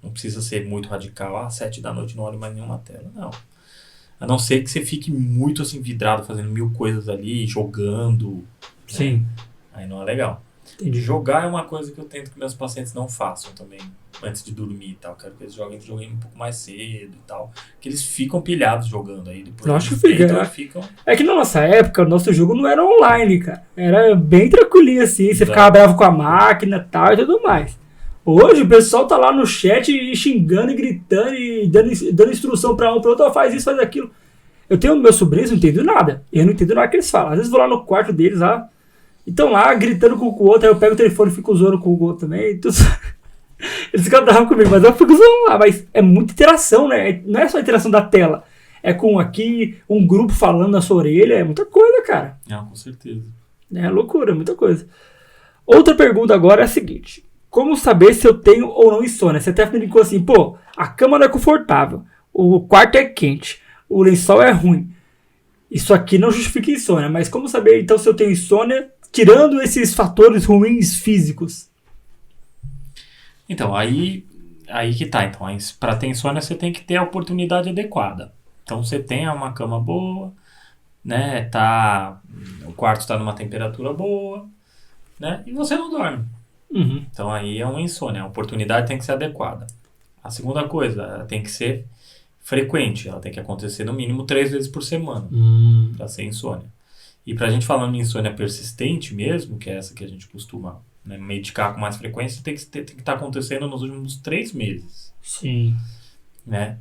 Não precisa ser muito radical. 7 da noite não olho mais nenhuma tela. Não. A não ser que você fique muito assim vidrado, fazendo 1000 coisas ali, jogando. Sim. Né? Aí não é legal. Entendi. Jogar é uma coisa que eu tento que meus pacientes não façam também, antes de dormir e tal. Quero que eles joguem um pouco mais cedo e tal. Que eles ficam pilhados jogando aí. Depois Nossa, eles ficam... É que na nossa época, o nosso jogo não era online, cara. Era bem tranquilinho assim. Você ficava bravo com a máquina e tal e tudo mais. Hoje o pessoal tá lá no chat xingando e gritando e dando instrução pra um, pro outro, faz isso, faz aquilo. Eu tenho meus sobrinhos, não entendo nada. Eu não entendo nada que eles falam. Às vezes vou lá no quarto deles lá, e estão lá gritando com o outro, aí eu pego o telefone e fico zoando com o outro também. Eles ficam bravos comigo, mas eu fico zoando lá. Mas é muita interação, né? Não é só a interação da tela. É com aqui, um grupo falando na sua orelha. É muita coisa, cara. Com certeza. É loucura, muita coisa. Outra pergunta agora é a seguinte. como saber se eu tenho ou não insônia? Você até brincou assim, pô, a cama não é confortável, o quarto é quente, o lençol é ruim. Isso aqui não justifica insônia, mas como saber então se eu tenho insônia, tirando esses fatores ruins físicos? Então, aí que tá. Então, para ter insônia, você tem que ter a oportunidade adequada. Então, você tem uma cama boa, né? O quarto está numa temperatura boa, né? E você não dorme. Uhum. Então, aí é uma insônia. A oportunidade tem que ser adequada. A segunda coisa, ela tem que ser frequente. Ela tem que acontecer no mínimo 3 vezes por semana para ser insônia. E pra gente falando em insônia persistente mesmo, que é essa que a gente costuma, né, medicar com mais frequência, tem que estar acontecendo nos últimos 3 meses. Sim. Né?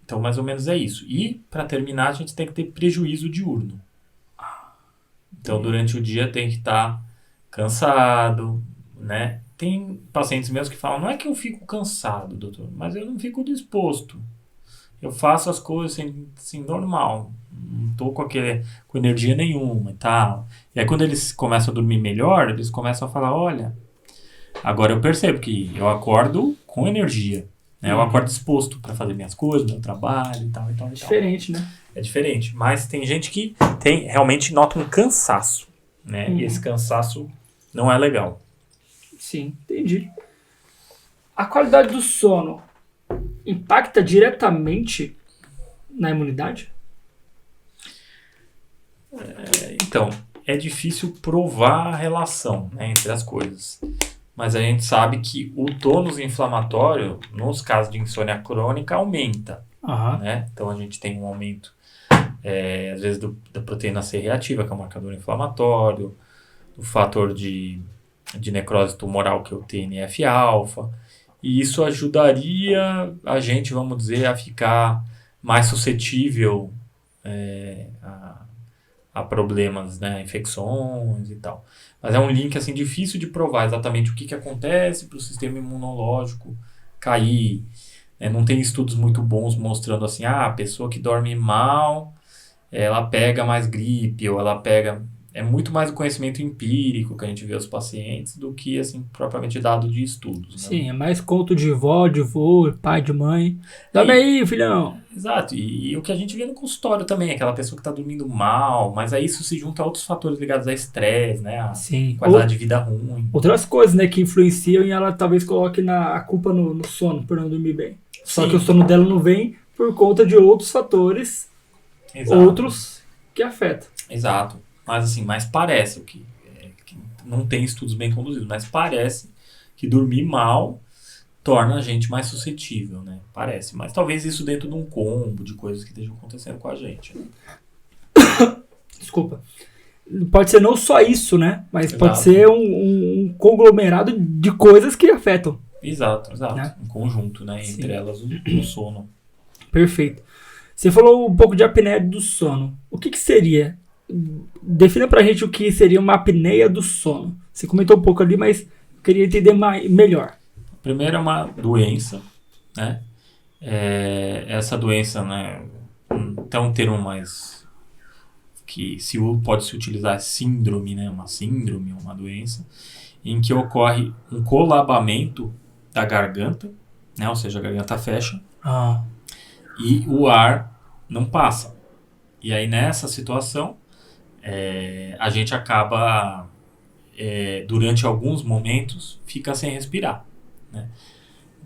Então, mais ou menos é isso. E, para terminar, a gente tem que ter prejuízo diurno. Então, durante o dia tem que estar cansado, né? Tem pacientes meus que falam, não é que eu fico cansado, doutor, mas eu não fico disposto. Eu faço as coisas assim, normal. Não tô com energia nenhuma e tal. E aí, quando eles começam a dormir melhor, eles começam a falar, olha, agora eu percebo que eu acordo com energia. Né? Eu acordo disposto para fazer minhas coisas, meu trabalho e tal. Diferente, né? É diferente. Mas tem gente que realmente nota um cansaço. Né? E esse cansaço não é legal. Sim, entendi. A qualidade do sono impacta diretamente na imunidade? Então, é difícil provar a relação, né, entre as coisas. Mas a gente sabe que o tônus inflamatório, nos casos de insônia crônica, aumenta. Né? Então a gente tem um aumento, às vezes, da proteína C reativa, que é um marcador inflamatório, do fator de necrose tumoral, que é o TNF-alfa. E isso ajudaria a gente, vamos dizer, a ficar mais suscetível a problemas, né, infecções e tal. Mas é um link assim difícil de provar exatamente o que acontece para o sistema imunológico cair. Não tem estudos muito bons mostrando assim, a pessoa que dorme mal, ela pega mais gripe, ou ela pega... É muito mais o conhecimento empírico que a gente vê os pacientes do que, assim, propriamente dado de estudos. Né? Sim, é mais conto de vó, de vô, pai, de mãe. Dorme aí, filhão! Exato, e o que a gente vê no consultório também, aquela pessoa que está dormindo mal, mas aí isso se junta a outros fatores ligados a estresse, né? A qualidade de vida ruim. Outras coisas, né, que influenciam e ela talvez coloque a culpa no sono, por não dormir bem. Só que o sono dela não vem por conta de outros fatores, outros que afetam. Exato. Mas assim, parece que não tem estudos bem conduzidos, mas parece que dormir mal torna a gente mais suscetível, né? Parece, mas talvez isso dentro de um combo de coisas que estejam acontecendo com a gente. Né? Desculpa. Pode ser não só isso, né? Mas pode ser um conglomerado de coisas que afetam. Exato. Né? Um conjunto, né? Sim. Entre elas o sono. Perfeito. Você falou um pouco de apneia do sono. O que seria? Defina pra gente o que seria uma apneia do sono. Você comentou um pouco ali, mas eu queria entender melhor. Primeiro é uma doença, né? Essa doença, né? Tem um termo mais que pode se utilizar, síndrome, né? Uma síndrome, uma doença, em que ocorre um colabamento da garganta, né? Ou seja, a garganta fecha e o ar não passa. E aí nessa situação a gente acaba, durante alguns momentos, fica sem respirar. Né?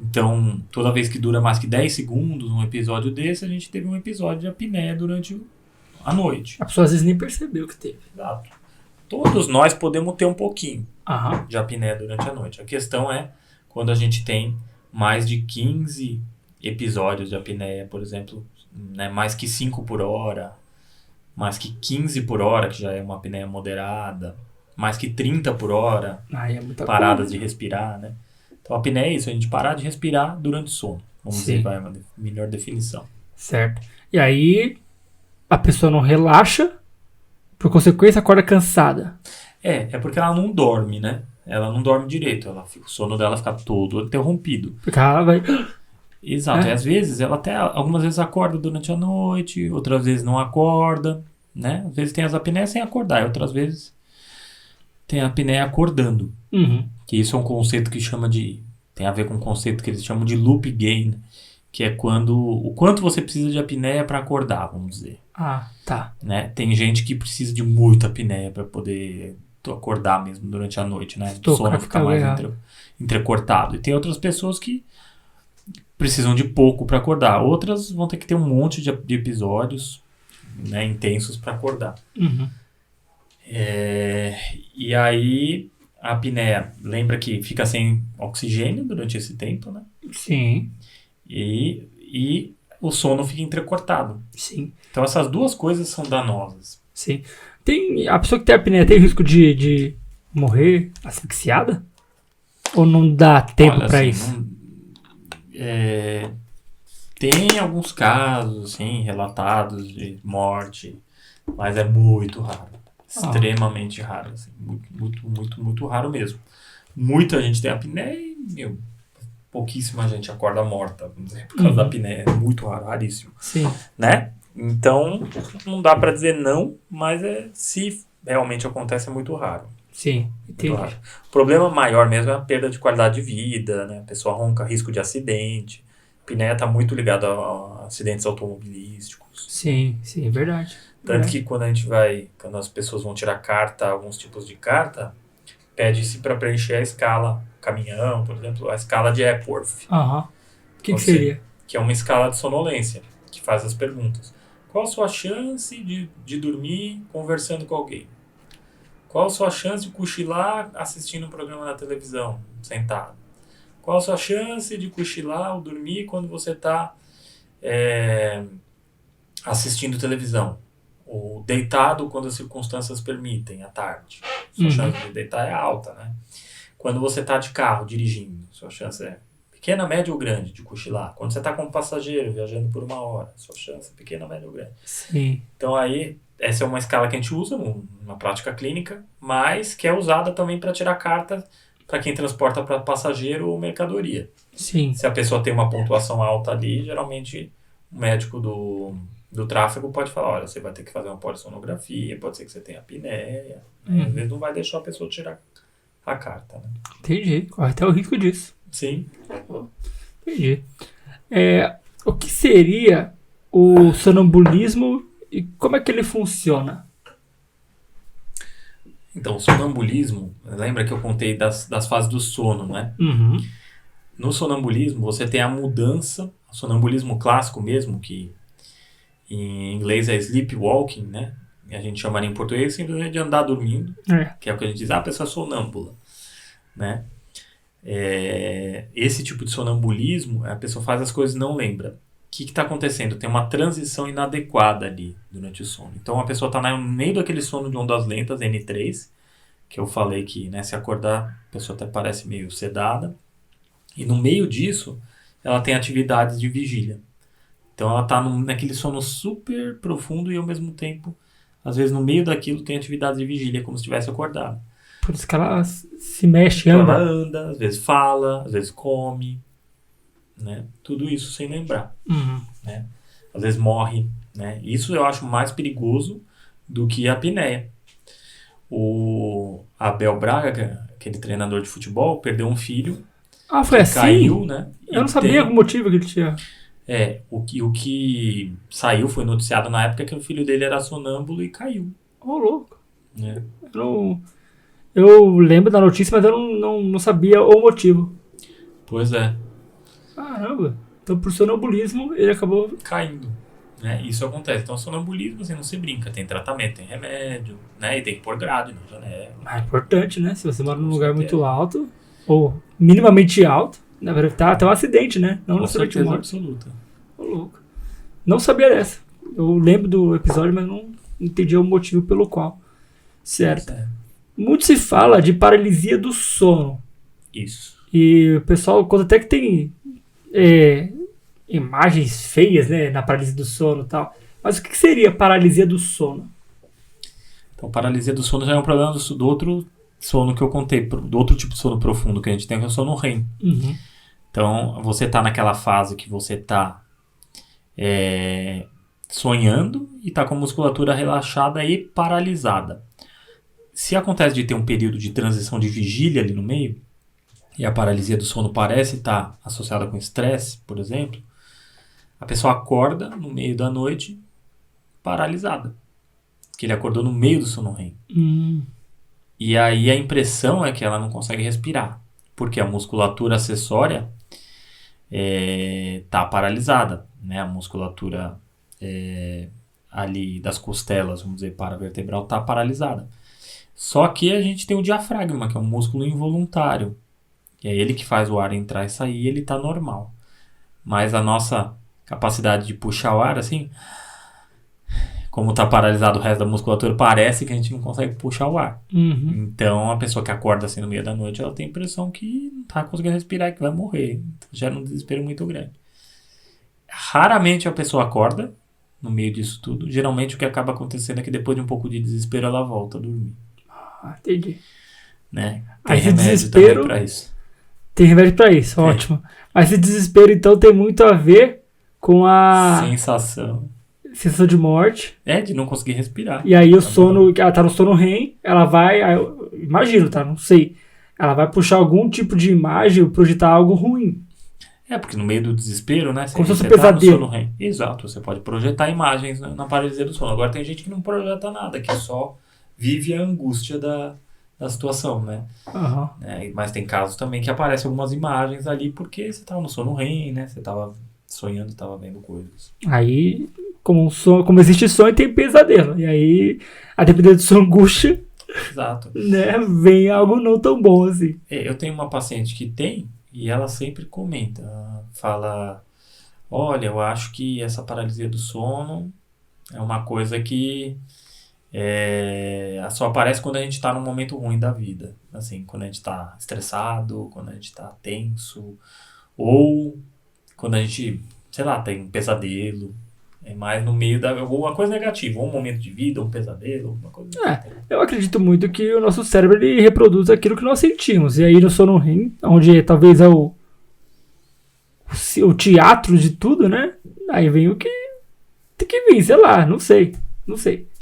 Então, toda vez que dura mais que 10 segundos um episódio desse, a gente teve um episódio de apneia durante a noite. A pessoa às vezes nem percebeu que teve. Exato. Todos nós podemos ter um pouquinho de apneia durante a noite. A questão é quando a gente tem mais de 15 episódios de apneia, por exemplo, né, mais que 5 por hora, mais que 15 por hora, que já é uma apneia moderada, mais que 30 por hora, paradas de respirar, né? Então, a apneia é isso, a gente parar de respirar durante o sono. Vamos dizer, vai uma melhor definição. Certo. E aí, a pessoa não relaxa, por consequência, acorda cansada. É porque ela não dorme, né? Ela não dorme direito, o sono dela fica todo interrompido. Porque ela vai... Exato, e às vezes ela algumas vezes acorda durante a noite, outras vezes não acorda, né? Às vezes tem as apneias sem acordar, e outras vezes tem a apneia acordando. Uhum. Que isso é um conceito que tem a ver com um conceito que eles chamam de loop gain, que é o quanto você precisa de apneia para acordar, vamos dizer. Ah, tá. Né? Tem gente que precisa de muita apneia para poder acordar mesmo durante a noite, né? O sono fica mais entrecortado. E tem outras pessoas que precisam de pouco para acordar. Outras vão ter que ter um monte de episódios, né, intensos para acordar. Uhum. E aí a apneia, lembra que fica sem oxigênio durante esse tempo, né? Sim. E o sono fica entrecortado. Sim. Então essas duas coisas são danosas. Sim. A pessoa que tem apneia tem risco de morrer asfixiada? Ou não dá tempo para assim, isso? Tem alguns casos, assim, relatados de morte, mas é muito raro. Extremamente raro. Assim, muito raro mesmo. Muita gente tem apneia e, pouquíssima gente acorda morta, vamos dizer, por causa da apneia. É muito raro, raríssimo. Sim. Né? Então, não dá para dizer não, mas se realmente acontece, é muito raro. Sim, entendi. Muito raro. O problema maior mesmo é a perda de qualidade de vida, né? A pessoa ronca, risco de acidente. A apneia está muito ligada a acidentes automobilísticos. Sim, é verdade. Tanto que quando as pessoas vão tirar carta, alguns tipos de carta, pede-se para preencher a escala, caminhão, por exemplo, a escala de Epworth. O que seria? Que é uma escala de sonolência, que faz as perguntas. Qual a sua chance de dormir conversando com alguém? Qual a sua chance de cochilar assistindo um programa na televisão, sentado? Qual a sua chance de cochilar ou dormir quando você está assistindo televisão? Ou deitado quando as circunstâncias permitem, à tarde. Sua chance de deitar é alta, né? Quando você está de carro, dirigindo, sua chance é pequena, média ou grande de cochilar. Quando você está como passageiro, viajando por 1 hora, sua chance é pequena, média ou grande. Sim. Então aí, essa é uma escala que a gente usa numa prática clínica, mas que é usada também para tirar carta para quem transporta para passageiro ou mercadoria. Sim. Se a pessoa tem uma pontuação alta ali, geralmente o médico do tráfego pode falar, olha, você vai ter que fazer uma polissonografia, pode ser que você tenha apneia. Às vezes não vai deixar a pessoa tirar a carta, né? Entendi. Corre até o risco disso. Sim. Entendi. O que seria o sonambulismo e como é que ele funciona? Então, o sonambulismo, lembra que eu contei das fases do sono, né? Uhum. No sonambulismo, você tem a mudança, o sonambulismo clássico mesmo, que em inglês é sleepwalking, né? E a gente chamaria em português simplesmente de andar dormindo, que é o que a gente diz, a pessoa é sonâmbula, né? Esse tipo de sonambulismo, a pessoa faz as coisas e não lembra. O que está acontecendo? Tem uma transição inadequada ali durante o sono. Então a pessoa está no meio daquele sono de ondas lentas, N3, que eu falei que, né, se acordar, a pessoa até parece meio sedada. E no meio disso, ela tem atividades de vigília. Então ela está naquele sono super profundo e ao mesmo tempo, às vezes no meio daquilo tem atividades de vigília, como se estivesse acordado. Por isso que ela se mexe, anda. Ela anda, às vezes fala, às vezes come, né? Tudo isso sem lembrar. Né? Às vezes morre, né? Isso eu acho mais perigoso do que a apneia. O Abel Braga, aquele treinador de futebol, perdeu um filho. Foi assim? Caiu, né? Eu não sabia o motivo que ele tinha. O que saiu, foi noticiado na época, que o filho dele era sonâmbulo e caiu. Louco. Eu lembro da notícia, mas eu não sabia o motivo. Pois é. Caramba. Então, por sonambulismo, ele acabou caindo. Né? Isso acontece. Então, sonambulismo, assim, não se brinca. Tem tratamento, tem remédio, né? E tem que pôr grade na janela. É importante, né? Se você mora num lugar muito alto, ou minimamente alto, na verdade, tá até um acidente, né? Não necessariamente morte. Absoluta. Louco. Não sabia dessa. Eu lembro do episódio, mas não entendi o motivo pelo qual. Certo. Muito se fala de paralisia do sono. Isso. E o pessoal conta até que tem imagens feias, né, na paralisia do sono e tal. Mas o que seria paralisia do sono? Então, paralisia do sono já é um problema do outro sono que eu contei, do outro tipo de sono profundo que a gente tem, que é o sono REM. Então, você tá naquela fase que você tá sonhando e tá com a musculatura relaxada e paralisada. se acontece de ter um período de transição de vigília ali no meio, e a paralisia do sono parece estar associada com estresse, por exemplo, a pessoa acorda no meio da noite paralisada. Que ele acordou no meio do sono REM. E aí a impressão é que ela não consegue respirar. Porque a musculatura acessória está paralisada. Né? A musculatura ali das costelas, vamos dizer, paravertebral, está paralisada. Só que a gente tem o diafragma, que é um músculo involuntário. Que é ele que faz o ar entrar e sair, ele está normal. Mas a nossa capacidade de puxar o ar, assim, como está paralisado o resto da musculatura, parece que a gente não consegue puxar o ar. Então, a pessoa que acorda assim no meio da noite, ela tem a impressão que não está conseguindo respirar e que vai morrer. Então, gera um desespero muito grande. Raramente a pessoa acorda no meio disso tudo. Geralmente o que acaba acontecendo é que depois de um pouco de desespero, ela volta a dormir. Entendi. Né? Aí Tem esse remédio desespero- também para isso. Tem remédio pra isso, ótimo. Mas esse desespero, então, tem muito a ver com a Sensação. sensação de morte. De não conseguir respirar. E aí o sono, ela tá no sono REM, ela vai, aí eu imagino, tá? Não sei. Ela vai puxar algum tipo de imagem ou projetar algo ruim. Porque no meio do desespero, né? Como se fosse um você tá no pesadelo. sono REM. Exato, você pode projetar imagens na paralisia do sono. Agora tem gente que não projeta nada, que só vive a angústia da situação, né? Aham. Mas tem casos também que aparecem algumas imagens ali porque você tava no sono REM, né? Você tava sonhando, tava vendo coisas. Aí, como existe sonho, tem pesadelo. E aí, a depender da sua angústia, Exato. né, vem algo não tão bom assim. Eu tenho uma paciente que tem e ela sempre comenta, fala, olha, eu acho que essa paralisia do sono é uma coisa que só aparece quando a gente está num momento ruim da vida. Assim, quando a gente está estressado, quando a gente está tenso, ou quando a gente, sei lá, tem um pesadelo. É mais no meio da... alguma coisa negativa, ou um momento de vida, ou um pesadelo, alguma coisa assim. Eu acredito muito que o nosso cérebro ele reproduz aquilo que nós sentimos. E aí no sono REM, onde talvez é o teatro de tudo, né? Aí vem o que tem que vir, sei lá, não sei.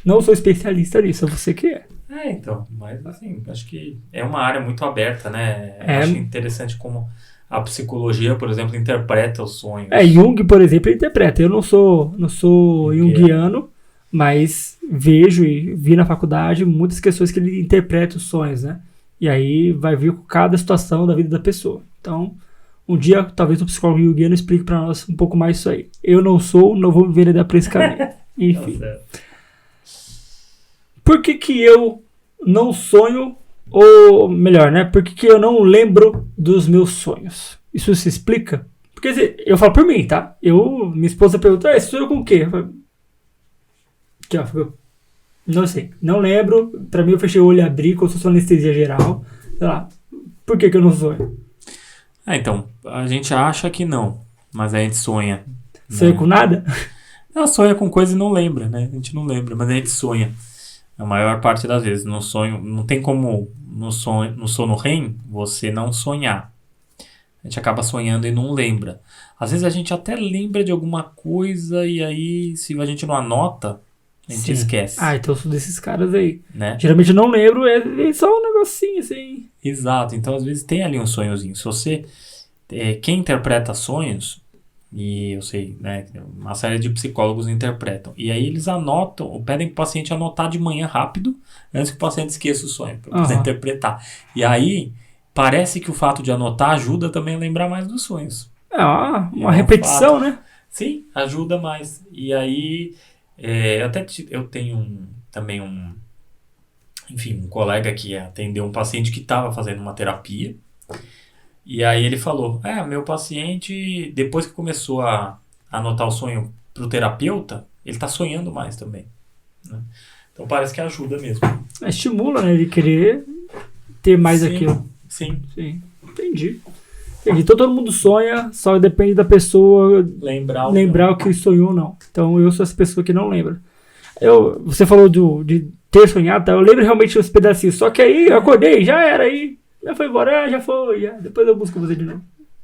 Não sou especialista nisso, é você que é. Então, mas assim, acho que é uma área muito aberta, né? Eu acho interessante como a psicologia, por exemplo, interpreta os sonhos. Jung, por exemplo, interpreta. Eu não sou junguiano, mas vejo e vi na faculdade muitas questões que ele interpreta os sonhos, né? E aí vai vir com cada situação da vida da pessoa. Então, um dia, talvez o psicólogo junguiano explique pra nós um pouco mais isso aí. Eu não vou me enveredar pra esse caminho. Enfim. Por que eu não sonho, ou melhor, né? Por que eu não lembro dos meus sonhos? Isso se explica? Porque eu falo por mim, tá? Minha esposa pergunta, sonhou com o quê? Eu falo, aqui, ó, não sei, não lembro. Pra mim eu fechei o olho e abri, como se fosse uma anestesia geral. Sei lá, por que eu não sonho? Então, a gente acha que não, mas a gente sonha. Sonho com nada? Não, sonha com coisa e não lembra, né? A gente não lembra, mas a gente sonha. A maior parte das vezes, no sonho, não tem como no sono REM você não sonhar. A gente acaba sonhando e não lembra. Às vezes a gente até lembra de alguma coisa e aí, se a gente não anota, a gente esquece. Então eu sou desses caras aí. Né? Geralmente eu não lembro, é só um negocinho assim. Exato, então às vezes tem ali um sonhozinho. Se você, quem interpreta sonhos, e eu sei, né, uma série de psicólogos interpretam. E aí eles anotam, ou pedem para o paciente anotar de manhã rápido, antes que o paciente esqueça o sonho, para poder interpretar. E aí, parece que o fato de anotar ajuda também a lembrar mais dos sonhos. Uma repetição, né? Sim, ajuda mais. E aí, eu tenho também um colega que atendeu um paciente que estava fazendo uma terapia. E aí ele falou, meu paciente, depois que começou a anotar o sonho pro terapeuta, ele tá sonhando mais também. Né? Então parece que ajuda mesmo. Estimula, né? Ele querer ter mais aquilo. Sim. Entendi. Então todo mundo sonha, só depende da pessoa lembrar o que sonhou ou não. Então eu sou essa pessoa que não lembra. Você falou de ter sonhado, tá? Eu lembro realmente os pedacinhos, só que aí eu acordei, já era aí. Já foi embora, já foi, depois eu busco você de novo.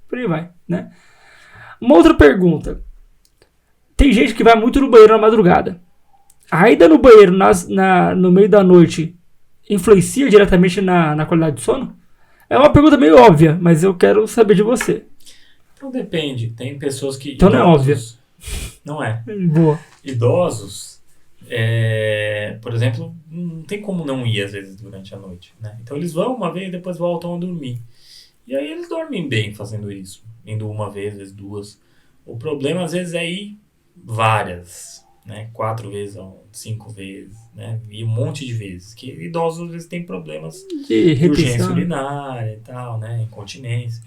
Por aí vai, né? Uma outra pergunta. Tem gente que vai muito no banheiro na madrugada. A ida no banheiro no meio da noite influencia diretamente na qualidade do sono? É uma pergunta meio óbvia, mas eu quero saber de você. Então depende. Tem pessoas que... Então não é óbvia. Não é. Boa. Idosos, por exemplo, não tem como não ir às vezes durante a noite, né? Então eles vão uma vez e depois voltam a dormir. E aí eles dormem bem fazendo isso. Indo uma vez, às vezes duas. O problema às vezes é ir várias, né? 4 vezes, 5 vezes, né? E um monte de vezes. Que idosos às vezes têm problemas de urgência urinária e tal, né? Incontinência.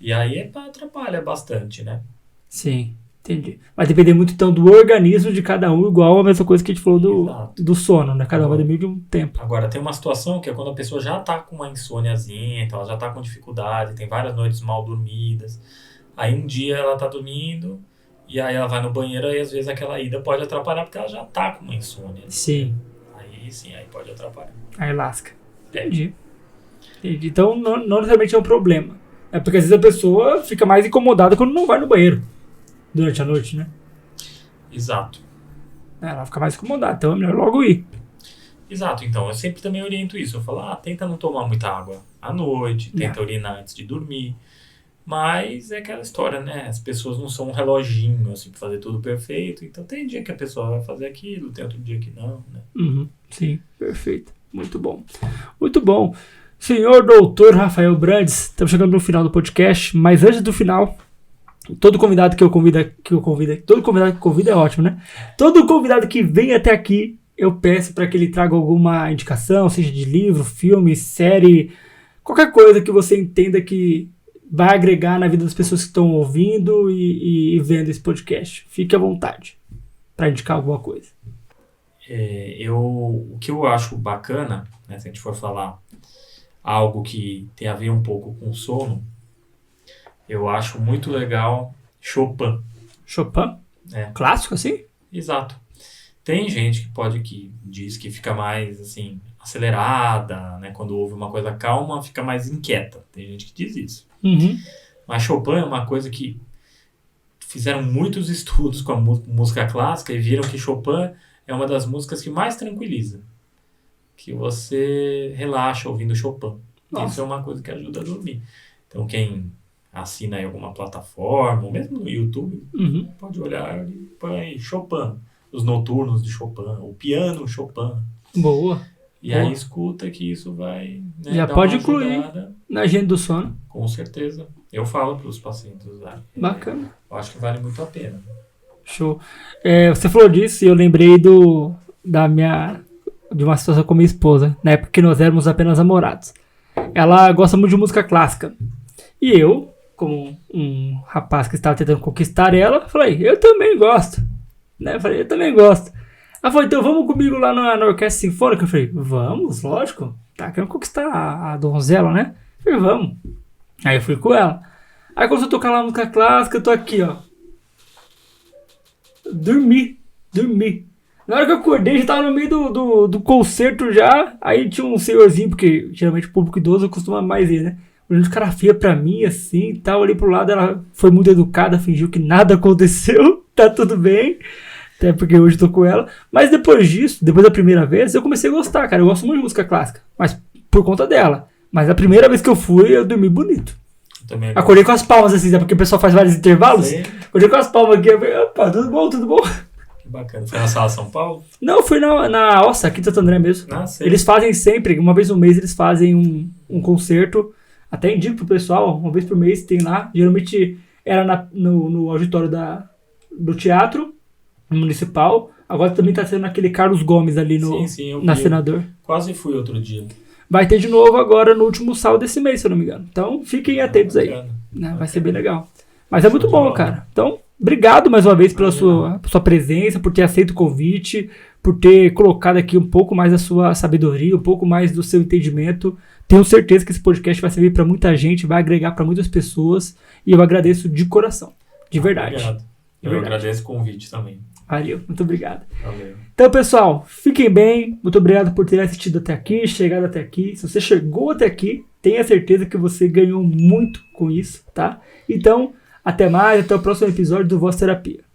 E aí atrapalha bastante, né? Sim, entendi. Vai depender muito então do organismo de cada um, igual a mesma coisa que a gente falou do sono, né? Cada um vai dormir de um tempo. Agora, tem uma situação que é quando a pessoa já tá com uma insôniazinha, então ela já tá com dificuldade, tem várias noites mal dormidas. Aí um dia ela tá dormindo e aí ela vai no banheiro e às vezes aquela ida pode atrapalhar porque ela já tá com uma insônia. Sim. Aí pode atrapalhar. Aí lasca. Entendi. Então não necessariamente é um problema. É porque às vezes a pessoa fica mais incomodada quando não vai no banheiro durante a noite, né? Exato. Ela fica mais incomodada, então é melhor logo ir. Exato, então eu sempre também oriento isso. Eu falo, tenta não tomar muita água à noite, tenta urinar antes de dormir. Mas é aquela história, né? As pessoas não são um reloginho, assim, pra fazer tudo perfeito. Então tem dia que a pessoa vai fazer aquilo, tem outro dia que não, né? Sim, perfeito. Muito bom. Muito bom. Senhor doutor Rafael Brandes, estamos chegando no final do podcast, mas antes do final, todo convidado que eu convido, todo convidado que convida é ótimo, né? Todo convidado que vem até aqui, eu peço para que ele traga alguma indicação, seja de livro, filme, série, qualquer coisa que você entenda que vai agregar na vida das pessoas que estão ouvindo e vendo esse podcast. Fique à vontade para indicar alguma coisa. O que eu acho bacana, né, se a gente for falar algo que tem a ver um pouco com sono, eu acho muito legal Chopin. Chopin? Clássico assim? Exato. Tem gente que diz que fica mais assim acelerada, né? Quando ouve uma coisa calma, fica mais inquieta. Tem gente que diz isso. Mas Chopin é uma coisa que fizeram muitos estudos com a música clássica e viram que Chopin é uma das músicas que mais tranquiliza. Que você relaxa ouvindo Chopin. Nossa. Isso é uma coisa que ajuda a dormir. Então quem assina em alguma plataforma, ou mesmo no YouTube, pode olhar e põe Chopin. Os noturnos de Chopin, o piano Chopin. Boa. E aí escuta que isso vai... Né, já pode incluir na agenda do sono. Com certeza. Eu falo para os pacientes usarem. Bacana. Eu acho que vale muito a pena. Show. Você falou disso e eu lembrei de uma situação com minha esposa, na época que nós éramos apenas namorados. Ela gosta muito de música clássica. E eu, como um rapaz que estava tentando conquistar ela, falei, eu também gosto. Né? Falei, eu também gosto. Ela falou, então vamos comigo lá na Orquestra Sinfônica? Eu falei, vamos, lógico. Tá querendo conquistar a donzela, né? Eu falei, vamos. Aí eu fui com ela. Aí quando eu tocar lá música clássica, eu tô aqui, ó. Dormi. Na hora que eu acordei, já tava no meio do concerto já. Aí tinha um senhorzinho, porque geralmente o público idoso costuma mais ir, né? Olhando de cara feia pra mim, assim, e tal. Olhei pro lado, ela foi muito educada, fingiu que nada aconteceu. Tá tudo bem. Até porque hoje tô com ela. Mas depois disso, depois da primeira vez, eu comecei a gostar, cara. Eu gosto muito de música clássica. Mas por conta dela. Mas a primeira vez que eu fui, eu dormi bonito. Acordei com as palmas, assim, sabe? Porque o pessoal faz vários intervalos. Sim. Acordei com as palmas aqui. Eu falei, opa, tudo bom? Que bacana. Foi na Sala São Paulo? Não, fui na Ossa, aqui em Santo André mesmo. Eles fazem sempre, uma vez no mês, eles fazem um concerto. Até indico pro pessoal, uma vez por mês tem lá. Geralmente era no auditório do Teatro Municipal. Agora também tá sendo aquele Carlos Gomes ali na Senador. Quase fui outro dia. Vai ter de novo agora no último sábado desse mês, se eu não me engano. Então fiquem atentos aí. Né? Vai ser bem legal. Mas é muito bom, cara. Então, obrigado mais uma vez pela sua presença, por ter aceito o convite, por ter colocado aqui um pouco mais da sua sabedoria, um pouco mais do seu entendimento. Tenho certeza que esse podcast vai servir para muita gente, vai agregar para muitas pessoas. E eu agradeço de coração. De verdade. Obrigado. Eu agradeço o convite também. Valeu, muito obrigado. Valeu. Então, pessoal, fiquem bem. Muito obrigado por ter assistido até aqui, chegado até aqui. Se você chegou até aqui, tenha certeza que você ganhou muito com isso, tá? Então, até mais, até o próximo episódio do Voz Terapia.